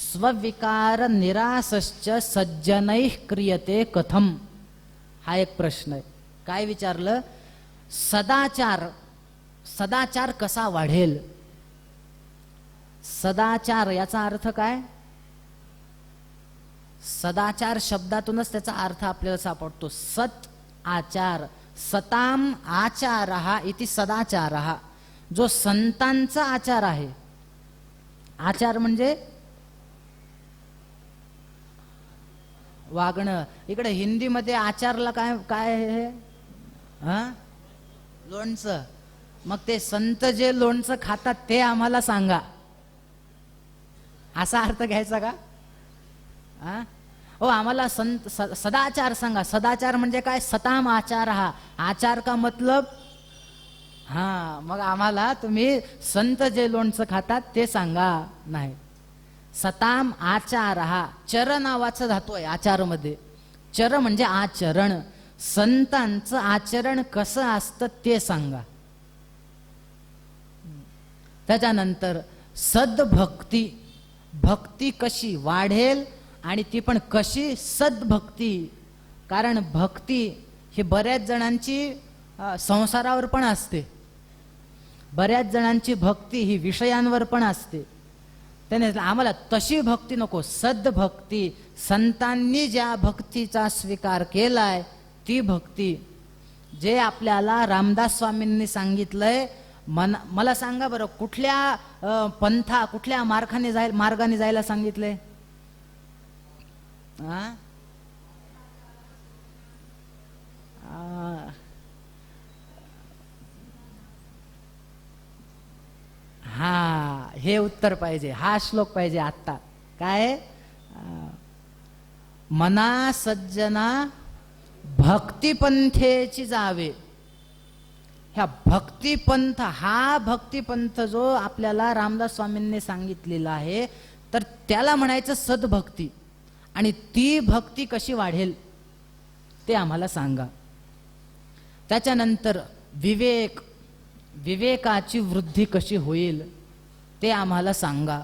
स्वविकार निरासश्च सज्जनैः क्रियते कथम. हा एक प्रश्न आहे. काय विचारलं, सदाचार कसा वाढेल. सदाचार याचा अर्थ काय? सदाचार शब्दातूनच त्याचा अर्थ आपल्याला सापडतो. सत आचार, सताम आचारः इति सदाचारः. जो संतांचा आचार आहे, आचार म्हणजे वागणं. इकडे हिंदीमध्ये आचारला काय काय आहे? हा, लोणचं. मग ते संत जे लोणचं खातात ते आम्हाला सांगा, असा अर्थ घ्यायचा का? हा, हो, आम्हाला संत सदाचार सांगा. सदाचार म्हणजे काय? सताम आचार. हा आचार का मतलब? हा, मग आम्हाला तुम्ही संत जे लोणचं खातात ते सांगा. नाही, सताम आचार. हा चर नावाचा धातू आहे आचार मध्ये. चर म्हणजे आचरण. संतांचं आचरण कसं असतं ते सांगा. त्याच्यानंतर सद्भक्ती. भक्ती कशी वाढेल आणि ती पण कशी? सद्भक्ती. कारण भक्ती ही बऱ्याच जणांची संसारावर पण असते, बऱ्याच जणांची भक्ती ही विषयांवर पण असते. त्याने आम्हाला तशी भक्ती नको, सद्भक्ती. संतांनी ज्या भक्तीचा स्वीकार केलाय ती भक्ती. जे आपल्याला रामदास स्वामींनी सांगितलंय, मला सांगा बरं, कुठल्या कुठल्या मार्गाने जायला सांगितलंय? हा, हे उत्तर पाहिजे, हा श्लोक पाहिजे आत्ता. काय? मना सज्जना भक्तिपंथेची जावे. ह्या भक्तिपंथ, हा भक्तिपंथ जो आपल्याला रामदास स्वामींनी सांगितलेला आहे, तर त्याला म्हणायचं सद्भक्ती. आणि ती भक्ती कशी वाढेल ते आम्हाला सांगा. त्याच्यानंतर विवेक. विवेकाची वृद्धी कशी होईल ते आम्हाला सांगा.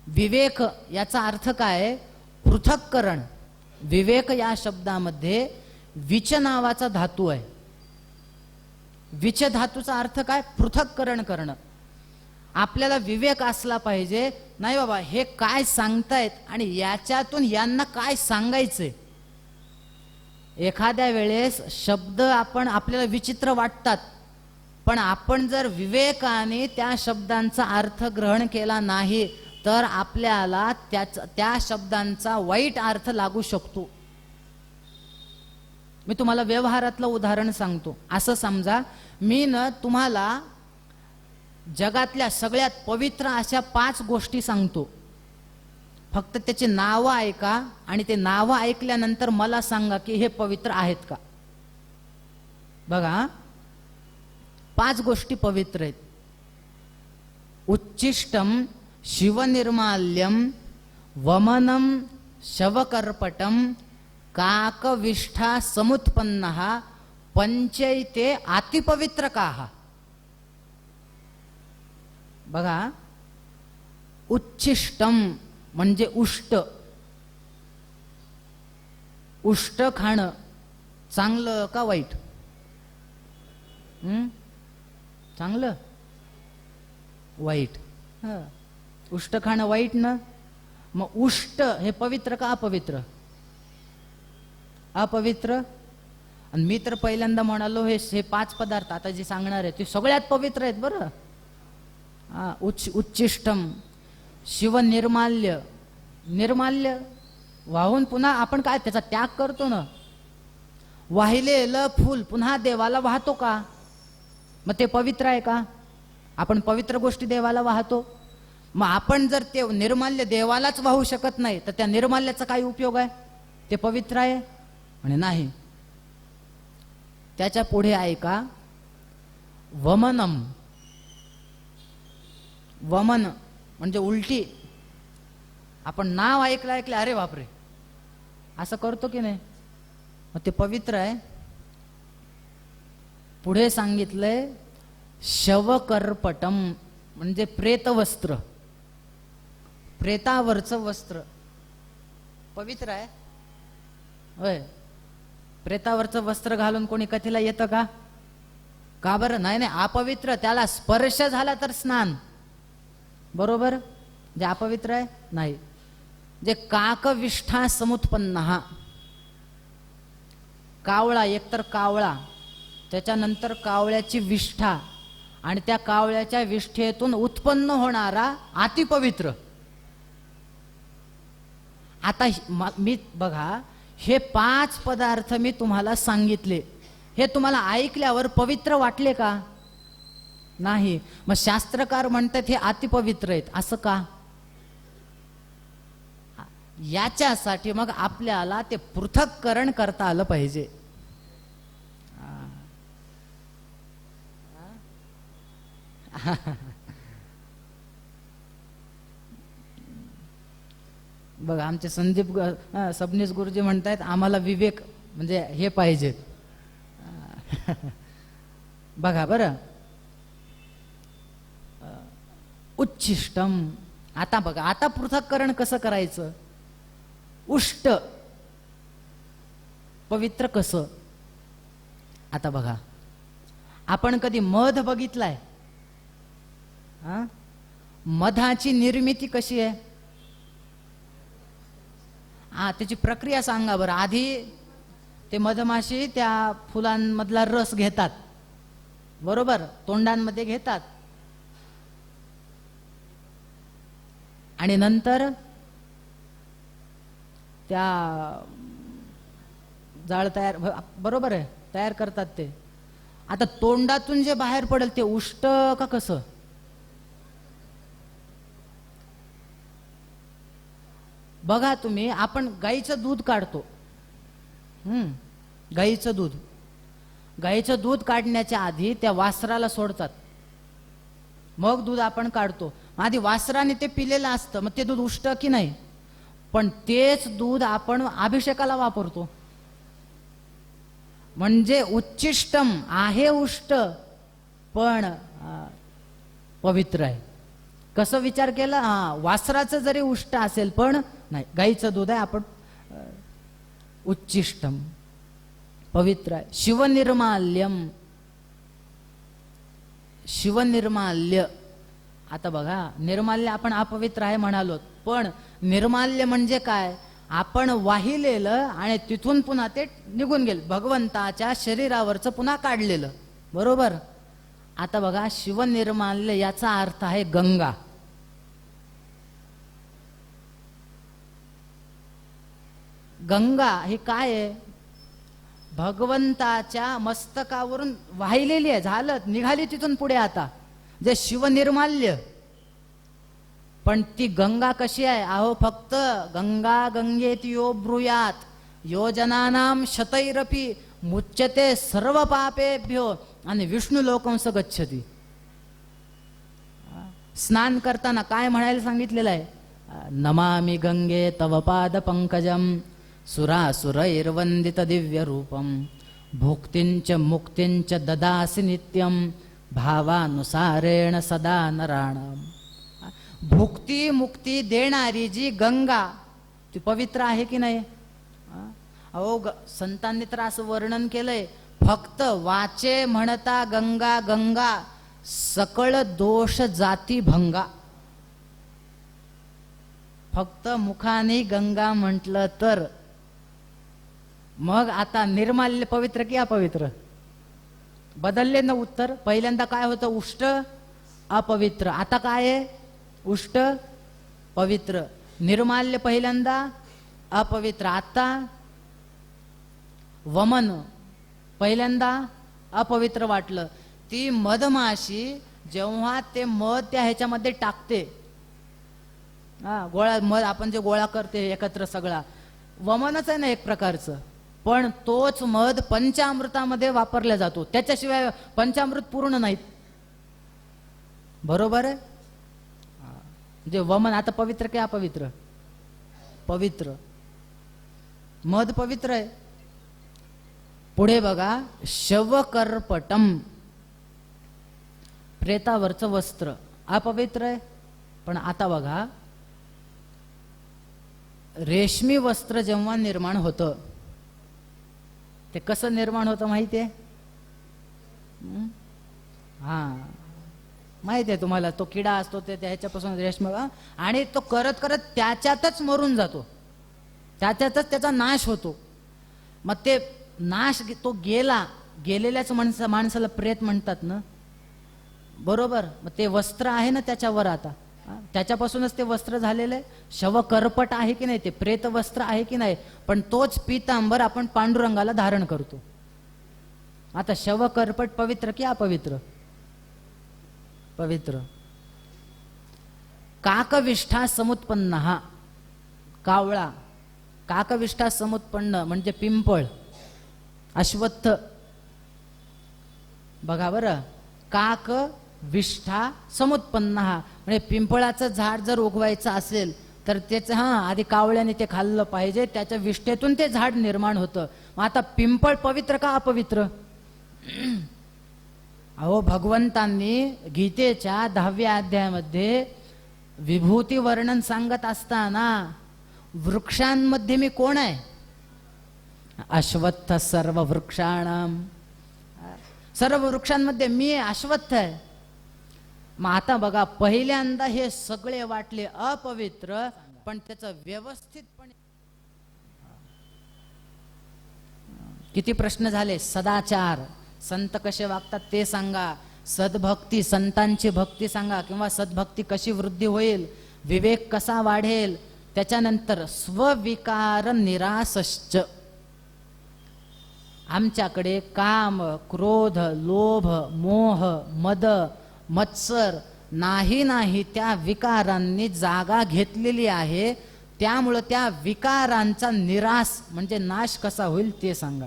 विवेक याचा अर्थ काय? पृथक्करण. विवेक या शब्दामध्ये विच नावाचा धातू आहे. विच धातूचा अर्थ काय? पृथक्करण करणं. आपल्याला विवेक असला पाहिजे, नाही बाबा हे काय सांगतायत आणि याच्यातून यांना काय सांगायचंय. एखाद्या वेळेस शब्द आपल्याला विचित्र वाटतात, पण आपण जर विवेकाने त्या शब्दांचा अर्थ ग्रहण केला नाही तर आपल्याला त्या शब्दांचा वाईट अर्थ लागू शकतो. मी तुम्हाला व्यवहारातलं उदाहरण सांगतो. असं समजा, मी तुम्हाला जगातल्या सगळ्यात पवित्र अशा 5 गोष्टी सांगतो. फक्त त्याची नावं ऐका आणि ते नावं ऐकल्यानंतर मला सांगा की हे पवित्र आहेत का. बघा, 5 गोष्टी पवित्र आहेत. उच्चिष्टम शिवनिर्माल्यम वमनम शवकर्पटम काकविष्ठा समुत्पन्नः पंचैते अतिपवित्रकाः. बघा, उच्चिष्टम म्हणजे उष्ट. उष्ट खाणं चांगलं का वाईट? चांगलं? वाईट? उष्ट खाणं वाईट ना. मग उष्ट हे पवित्र का अपवित्र? अपवित्र. आणि मी तर पहिल्यांदा म्हणालो हे 5 पदार्थ आता जे सांगणार आहे ते सगळ्यात पवित्र आहेत बरं. उच्चिष्टम शिवनिर्माल्य. निर्माल्य वाहून पुन्हा आपण काय त्याचा त्याग करतो ना. वाहिलेलं फूल पुन्हा देवाला वाहतो का? मग ते पवित्र आहे का? आपण पवित्र गोष्टी देवाला वाहतो. मग आपण जर ते निर्माल्य देवालाच वाहू शकत नाही तर त्या निर्माल्याचा काय उपयोग आहे? ते पवित्र आहे आणि नाही. त्याच्या पुढे ऐका, वमनम. वमन म्हणजे उलटी. आपण नाव ऐकलं अरे बापरे असं करतो की नाही, मग ते पवित्र आहे. पुढे सांगितलंय शवकर्पटम म्हणजे प्रेतवस्त्र. प्रेतावरचं वस्त्र पवित्र आहे होय. प्रेतावरचं वस्त्र घालून कोणी कथेला येतं का? का बरं? नाही नाही, अपवित्र. त्याला स्पर्श झाला तर स्नान. बरोबर? जे अपवित्र आहे नाही. जे काकविष्ठा समुत्पन्नः, कावळा, एकतर कावळा, त्याच्यानंतर कावळ्याची विष्ठा आणि त्या कावळ्याच्या विष्ठेतून उत्पन्न होणारा अतिपवित्र. आता मी बघा, हे 5 पदार्थ मी तुम्हाला सांगितले, हे तुम्हाला ऐकल्यावर पवित्र वाटले का? नाही. मग शास्त्रकार म्हणतात हे अतिपवित्र आहेत, असं का? याच्यासाठी मग आपल्याला ते पृथक्करण करता आलं पाहिजे. बघा, आमचे सबनीस गुरुजी म्हणतायत आम्हाला विवेक म्हणजे हे पाहिजे. बघा बरं, उच्छिष्टम. आता बघा, आता पृथक्करण कसं करायचं? उष्ट पवित्र कसं? आता बघा, आपण कधी मध बघितलाय? मधाची निर्मिती कशी आहे? त्याची प्रक्रिया सांगा बरं. आधी ते मधमाशी त्या फुलांमधला रस घेतात, बरोबर, तोंडांमध्ये घेतात, आणि नंतर त्या जाळ तयार, बरोबर आहे, तयार करतात ते. आता तोंडातून जे बाहेर पडेल ते उष्ट का कसं? बघा तुम्ही, आपण गाईचं दूध काढतो, गाईचं दूध काढण्याच्या आधी त्या वासराला सोडतात, मग दूध आपण काढतो. आधी वासराने ते पिलेलं असतं, मग ते दूध उष्ट की नाही? पण तेच दूध आपण अभिषेकाला वापरतो. म्हणजे उच्छिष्टम आहे, उष्ट पण पवित्र आहे. कसं विचार केला? वासराचं जरी उष्ट असेल पण नाही, गाईचं दूध आहे, आपण उच्छिष्टम पवित्र आहे. शिवनिर्माल्यम, शिवनिर्माल्य. आता बघा, निर्माल्य आपण अपवित्र आहे म्हणालो, पण निर्माल्य म्हणजे काय? आपण वाहिलेलं आणि तिथून पुन्हा ते निघून गेलं, भगवंताच्या शरीरावरचं पुन्हा काढलेलं, बरोबर. आता बघा, शिवनिर्माल्य याचा अर्थ आहे गंगा. गंगा हे काय आहे? भगवंताच्या मस्तकावरून वाहिलेली आहे, झालं, निघाली तिथून पुढे. आता जे शिवनिर्माल्य, पण ती गंगा कशी आहे? अहो, फक्त गंगा गंगेति यो ब्रूयात योजनानाम शतैरपि मुच्यते सर्व पापेभ्यो आणि विष्णु लोकंस गच्छति. स्नान करताना काय म्हणायला सांगितलेलं आहे? नमामि गंगे तव पाद पंकजम सुरासुरैर्वंदित दिव्य रूपम भुक्तिंच मुक्तिंच ददासि नित्यम भावानुसारेण सदा नराणाम. भुक्ती मुक्ती देणारी जी गंगा, ती पवित्र आहे की नाही? अहो, संतांनी तर असं वर्णन केलंय, फक्त वाचे म्हणता गंगा गंगा सकळ दोष जाती भंगा. फक्त मुखाने गंगा म्हटलं तर. मग आता निर्माल्य पवित्र की अपवित्र? बदलले ना उत्तर. पहिल्यांदा काय होतं? उष्ट अपवित्र. आता काय आहे? उष्ट पवित्र. निर्माल्य पहिल्यांदा अपवित्र, आता वमन. पहिल्यांदा अपवित्र वाटलं. ती मधमाशी जेव्हा ते मध त्या ह्याच्यामध्ये टाकते, गोळा मध आपण जे गोळा करते एकत्र, सगळा वमनच आहे ना एक प्रकारचं. पण तोच मध पंचामृतामध्ये वापरला जातो, त्याच्याशिवाय पंचामृत पूर्ण नाहीत, बरोबर आहे. म्हणजे वमन आता पवित्र की अपवित्र? पवित्र. मध पवित्र आहे. पुढे बघा, शवकर्पटम, प्रेतावरचं वस्त्र अपवित्र आहे. पण आता बघा, रेशमी वस्त्र जेव्हा निर्माण होतं, ते कसं निर्माण होतं माहिती आहे? माहिती आहे तुम्हाला? तो किडा असतो ते ह्याच्यापासून रेशमी, आणि तो करत करत त्याच्यातच मरून जातो, त्याच्यातच त्याचा नाश होतो. मग ते नाश, तो गेलेल्याच माणसाला प्रेत म्हणतात ना. बरोबर. मग ते वस्त्र आहे ना त्याच्यावर आता, त्याच्यापासूनच ते वस्त्र झालेलं आहे. शव करपट आहे की नाही, ते प्रेत वस्त्र आहे की नाही, पण तोच पीतांबर आपण पांडुरंगाला धारण करतो. आता शव करपट पवित्र की अपवित्र? पवित्र. काकविष्ठा समुत्पन्न, हा कावळा, काकविष्ठा समुत्पन्न म्हणजे पिंपळ, अश्वत्थ. बघा बरं, काक विष्ठा समुत्पन्न, म्हणजे पिंपळाचं झाड जर उगवायचं असेल तर त्याचं आधी कावळ्याने ते खाल्लं पाहिजे, त्याच्या विष्ठेतून ते झाड निर्माण होतं. मग आता पिंपळ पवित्र का अपवित्र? अहो, भगवंतांनी गीतेच्या 10व्या अध्यायामध्ये विभूती वर्णन सांगत असताना वृक्षांमध्ये मी कोण आहे? अश्वत्थ सर्व वृक्षाणाम, सर्व वृक्षांमध्ये मी अश्वत्थ आहे. मग आता बघा, पहिल्यांदा हे सगळे वाटले अपवित्र, पण त्याचं व्यवस्थितपणे किती प्रश्न झाले. सदाचार, संत कसे वागतात ते सांगा, सद्भक्ती, संतांची भक्ती सांगा, किंवा सद्भक्ती कशी वृद्धी होईल, विवेक कसा वाढेल, त्याच्यानंतर स्वविकार निरासश्च. आमच्याकडे काम, क्रोध, लोभ, मोह, मद, मत्सर नाही त्या विकारांनी जागा घेतलेली आहे. त्यामुळं त्या विकारांचा निराश म्हणजे नाश कसा होईल ते सांगा.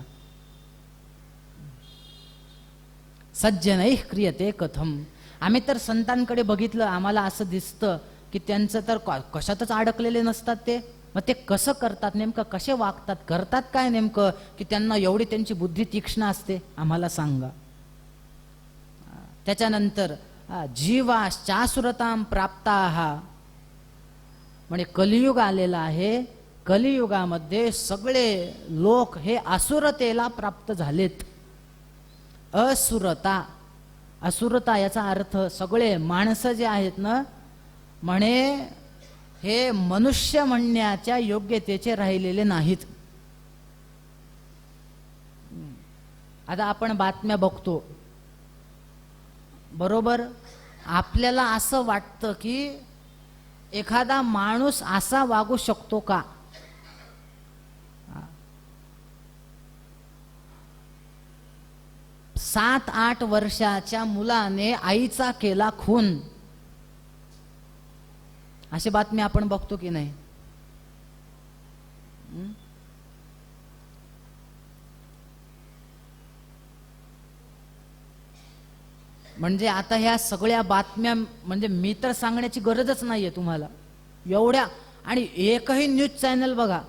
सज्जनैः क्रियते कथम. आम्ही तर संतांकडे बघितलं, आम्हाला असं दिसतं की त्यांचं तर कशातच अडकलेले नसतात ते. मग ते कसं करतात नेमकं, कसे वागतात, करतात काय नेमकं, की त्यांना एवढी त्यांची बुद्धी तीक्ष्ण असते, आम्हाला सांगा. त्याच्यानंतर जीवाश्चासुरतां प्राप्ताः, म्हणजे कलियुग आलेला आहे. कलियुगामध्ये सगळे लोक हे असुरतेला प्राप्त झालेत. असुरता, असुरता याचा अर्थ सगळे माणसं जे आहेत ना, म्हणे हे मनुष्य म्हणण्याच्या योग्यतेचे राहिलेले नाहीत. आता आपण बातम्या बघतो, बरोबर, आपल्याला असं वाटतं की एखादा माणूस असा वागू शकतो का? 7-8 वर्षाच्या मुलाने आईचा केला खून, अशी बातमी आपण बघतो की नाही? म्हणजे आता ह्या सगळ्या बातम्या, म्हणजे मी तर सांगण्याची गरजच नाहीये तुम्हाला एवढ्या. आणि एकही न्यूज चॅनल बघा,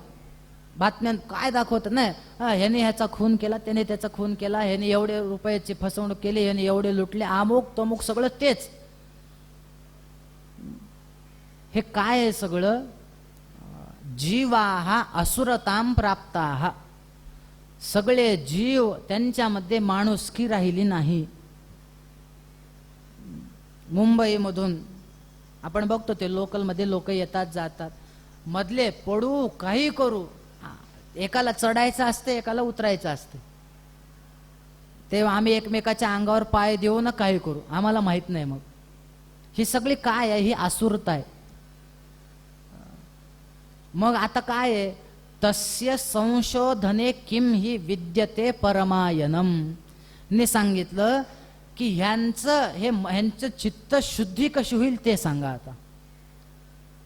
बातम्यात काय दाखवत नाही, ह्याने ह्याचा खून केला, त्याने त्याचा खून केला, ह्याने एवढे रुपयाची फसवणूक केली, ह्याने एवढे लुटले, अमुक तमुक सगळं तेच. हे काय आहे सगळं? जीवाहा असुरतां प्राप्ताः, सगळे जीव त्यांच्यामध्ये माणुसकी राहिली नाही. मुंबईमधून आपण बघतो ते लोकलमध्ये लोक येतात जातात, मधले पडू काही करू, एकाला चढायचं असते एकाला उतरायचं असते, तेव्हा आम्ही एकमेकाच्या अंगावर पाय देऊ ना काही करू, आम्हाला माहित नाही. मग ही सगळी काय आहे? ही आसुरता आहे. मग आता काय आहे? तस्य संशोधने किम ही विद्यते परमायनम ने सांगितलं की ह्यांचं चित्त शुद्धी कशी होईल ते सांगा. आता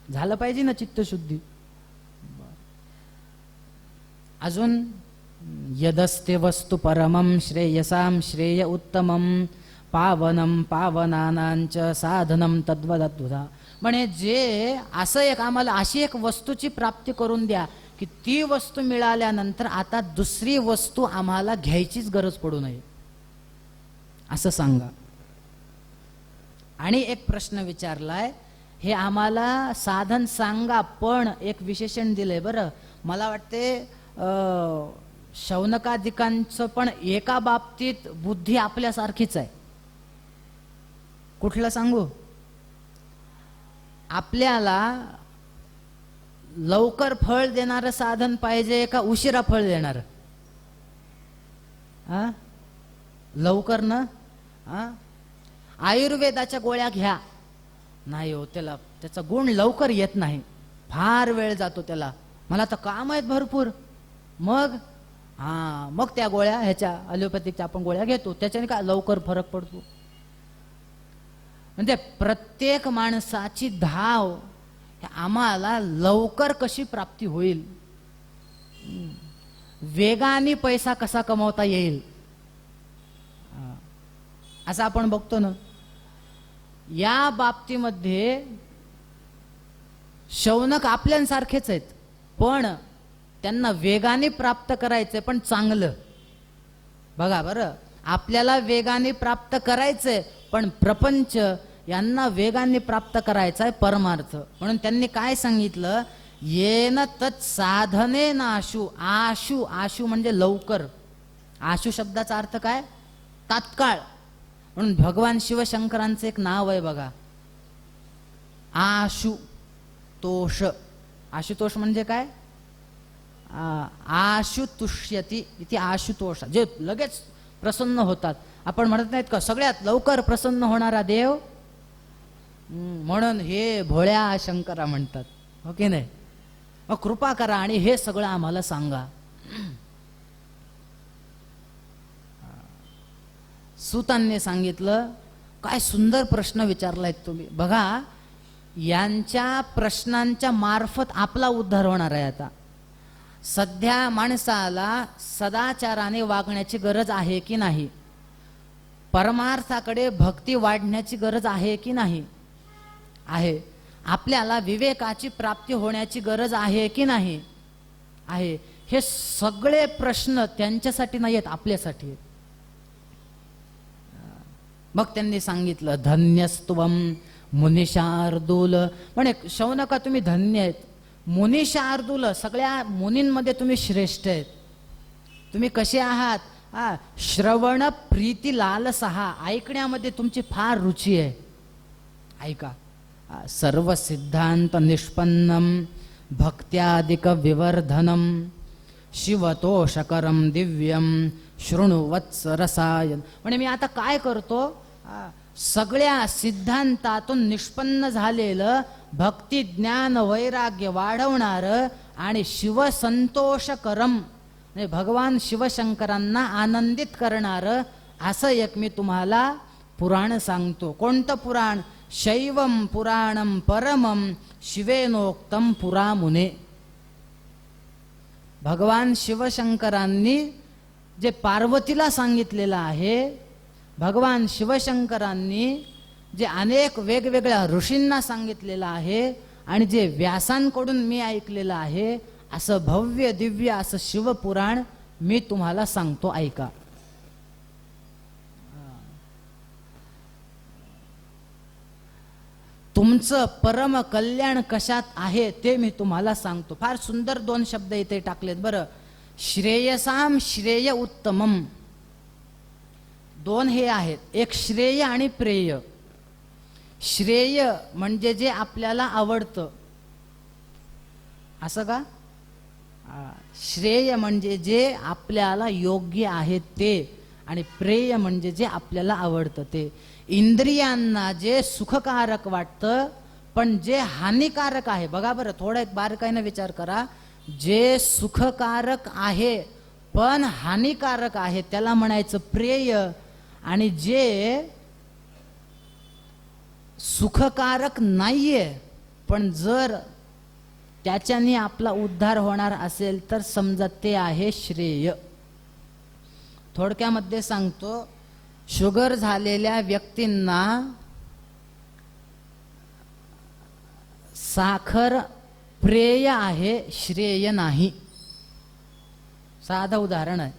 झालं पाहिजे ना चित्त शुद्धी. अजून यदस्ते वस्तु परमं श्रेयसां श्रेय उत्तमं पावनं पावनानांच साधनं तद्वदद्भुता. म्हणे जे असं एक आम्हाला अशी एक वस्तूची प्राप्ती करून द्या की ती वस्तू मिळाल्यानंतर आता दुसरी वस्तू आम्हाला घ्यायचीच गरज पडू नये, असं सांगा. आणि एक प्रश्न विचारलाय, हे आम्हाला साधन सांगा, पण एक विशेषण दिलंय बरं. मला वाटते शौनकादिकांचं पण एका बाबतीत बुद्धी आपल्यासारखीच आहे. कुठलं सांगू? आपल्याला लवकर फळ देणारं साधन पाहिजे का उशिरा फळ देणार? लवकर ना. आयुर्वेदाच्या गोळ्या घ्या, नाही हो, त्याचा गुण लवकर येत नाही, फार वेळ जातो त्याला, मला तर काम आहेत भरपूर. मग मग त्या गोळ्या ह्याच्या ॲलोपॅथिकच्या आपण गोळ्या घेतो, त्याच्याने काय लवकर फरक पडतो. म्हणजे प्रत्येक माणसाची धाव आम्हाला लवकर कशी प्राप्ती होईल, वेगाने पैसा कसा कमवता येईल, असं आपण बघतो ना. या बाबतीमध्ये शौनक आपल्यासारखेच आहेत, पण त्यांना वेगाने प्राप्त करायचंय, पण चांगलं. बघा बरं, आपल्याला वेगाने प्राप्त करायचंय, पण प्रपंच यांना वेगाने प्राप्त करायचा आहे परमार्थ. म्हणून त्यांनी काय सांगितलं, येन तत् साधने नाशु. आशु, आशु म्हणजे लवकर. आशु शब्दाचा अर्थ काय, तात्काळ. म्हणून भगवान शिवशंकरांचं एक नाव आहे बघा, आशुतोष. आशुतोष म्हणजे काय, आशुतुष्यती इथे आशुतोष, जे लगेच प्रसन्न होतात. आपण म्हणत नाहीत का सगळ्यात लवकर प्रसन्न होणारा देव, म्हणून हे भोळ्या शंकरा म्हणतात, हो की नाही. मग कृपा करा आणि हे सगळं आम्हाला सांगा. सूतांनी सांगितलं, काय सुंदर प्रश्न विचारलाय तुम्ही. बघा, यांच्या प्रश्नांच्या मार्फत आपला उद्धार होणार आहे. आता सध्या माणसाला सदाचाराने वागण्याची गरज आहे की नाही, परमार्थाकडे भक्ती वाढण्याची गरज आहे की नाही, आहे. आपल्याला विवेकाची प्राप्ती होण्याची गरज आहे की नाही, आहे. हे सगळे प्रश्न त्यांच्यासाठी नाही आहेत, आपल्यासाठी आहेत. मग त्यांनी सांगितलं, धन्यस्त्वम मुनिशार्दूल. म्हणे शौनका तुम्ही धन्य आहेत, मुनिशार्दूल, सगळ्या मुनींमध्ये तुम्ही श्रेष्ठ आहेत. तुम्ही कसे आहात, श्रवण प्रीती लालसहा, ऐकण्यामध्ये तुमची फार रुची आहे. ऐका, सर्व सिद्धांत निष्पन्नम भक्त्यादिक विवर्धनम शिवतोषकरम दिव्यम शृणु वत्स रसायन. म्हणजे मी आता काय करतो, सगळ्या सिद्धांतातून निष्पन्न झालेलं भक्ती ज्ञान वैराग्य वाढवणार आणि शिवसंतोषकरम म्हणजे भगवान शिवशंकरांना आनंदित करणार असं एक मी तुम्हाला पुराण सांगतो. कोणतं पुराण, शैवम पुराणम परमम शिवेनोक्तम पुरामुने. भगवान शिवशंकरांनी जे पार्वतीला सांगितलेलं आहे, भगवान शिवशंकरांनी जे अनेक वेगवेगळ्या ऋषींना सांगितलेलं आहे आणि जे व्यासांकडून मी ऐकलेलं आहे, असं भव्य दिव्य असं शिवपुराण मी तुम्हाला सांगतो, ऐका. तुमचं परम कल्याण कशात आहे ते मी तुम्हाला सांगतो. फार सुंदर 2 शब्द इथे टाकलेत बरं. श्रेयसाम श्रेय उत्तमम, 2 हे आहेत, एक श्रेय आणि प्रेय. श्रेय म्हणजे जे आपल्याला आवडतं, असं का, श्रेय म्हणजे जे आपल्याला योग्य आहे ते, आणि प्रेय म्हणजे जे आपल्याला आवडतं ते. इंद्रियांना जे सुखकारक वाटतं पण जे हानिकारक आहे, बघा बरं, थोडा एक बारकाईने विचार करा, जे सुखकारक आहे पण हानिकारक आहे त्याला म्हणायचं प्रेय, आणि जे सुखकारक नाहीये पण जर त्याच्याने आपला उद्धार होणार असेल तर समजा ते आहे श्रेय. थोडक्यामध्ये सांगतो, शुगर झालेल्या व्यक्तींना साखर प्रेय आहे, श्रेय नाही. साधं उदाहरण आहे.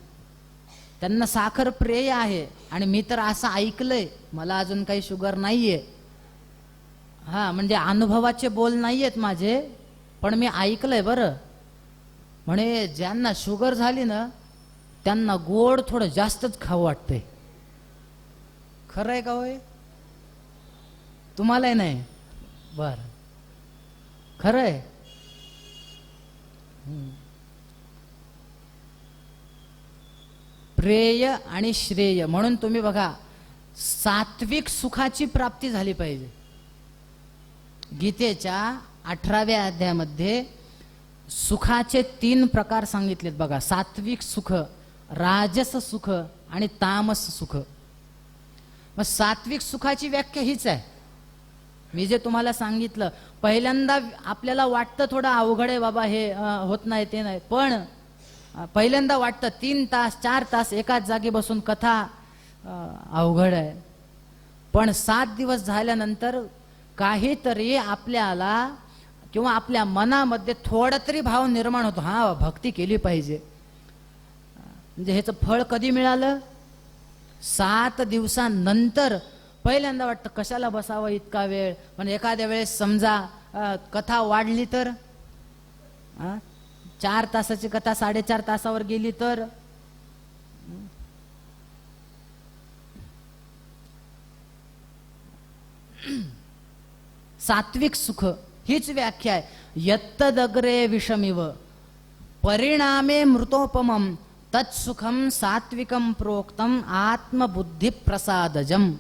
त्यांना साखर प्रेय आहे आणि मी तर असं ऐकलंय, मला अजून काही शुगर नाहीये, म्हणजे अनुभवाचे बोल नाहीयेत माझे, पण मी ऐकलंय बरं. म्हणे ज्यांना शुगर झाली ना त्यांना गोड थोडं जास्तच खावं वाटतंय. खरं आहे का होय? तुम्हालाही नाही? बर, खरं आहे. प्रेय आणि श्रेय म्हणून तुम्ही बघा, सात्विक सुखाची प्राप्ती झाली पाहिजे. गीतेच्या 18व्या अध्यायामध्ये सुखाचे 3 प्रकार सांगितलेत बघा. सात्विक सुख, राजस सुख आणि तामस सुख. मग सात्विक सुखाची व्याख्या हीच आहे. मी जे तुम्हाला सांगितलं, पहिल्यांदा आपल्याला वाटतं थोडं अवघड आहे बाबा, हे होत नाही ते नाही, पण पहिल्यांदा वाटतं 3 तास 4 तास एकाच जागी बसून कथा अवघड आहे. पण 7 दिवस झाल्यानंतर काहीतरी आपल्याला किंवा आपल्या मनामध्ये थोडा तरी भाव निर्माण होतो, हा भक्ती केली पाहिजे. म्हणजे ह्याचं फळ कधी मिळालं? 7 दिवसांनंतर. पहिल्यांदा वाटतं कशाला बसावं इतका वेळ, पण एखाद्या वेळेस समजा कथा वाढली तर 4 तासाची कथा 4.5 तासावर गेली तर सात्विक सुख हीच व्याख्या आहे. यत्तदग्रे विषमिव परिणामे मृतोपमम तत्सुखम सात्विकम प्रोक्तम आत्मबुद्धी प्रसादजम.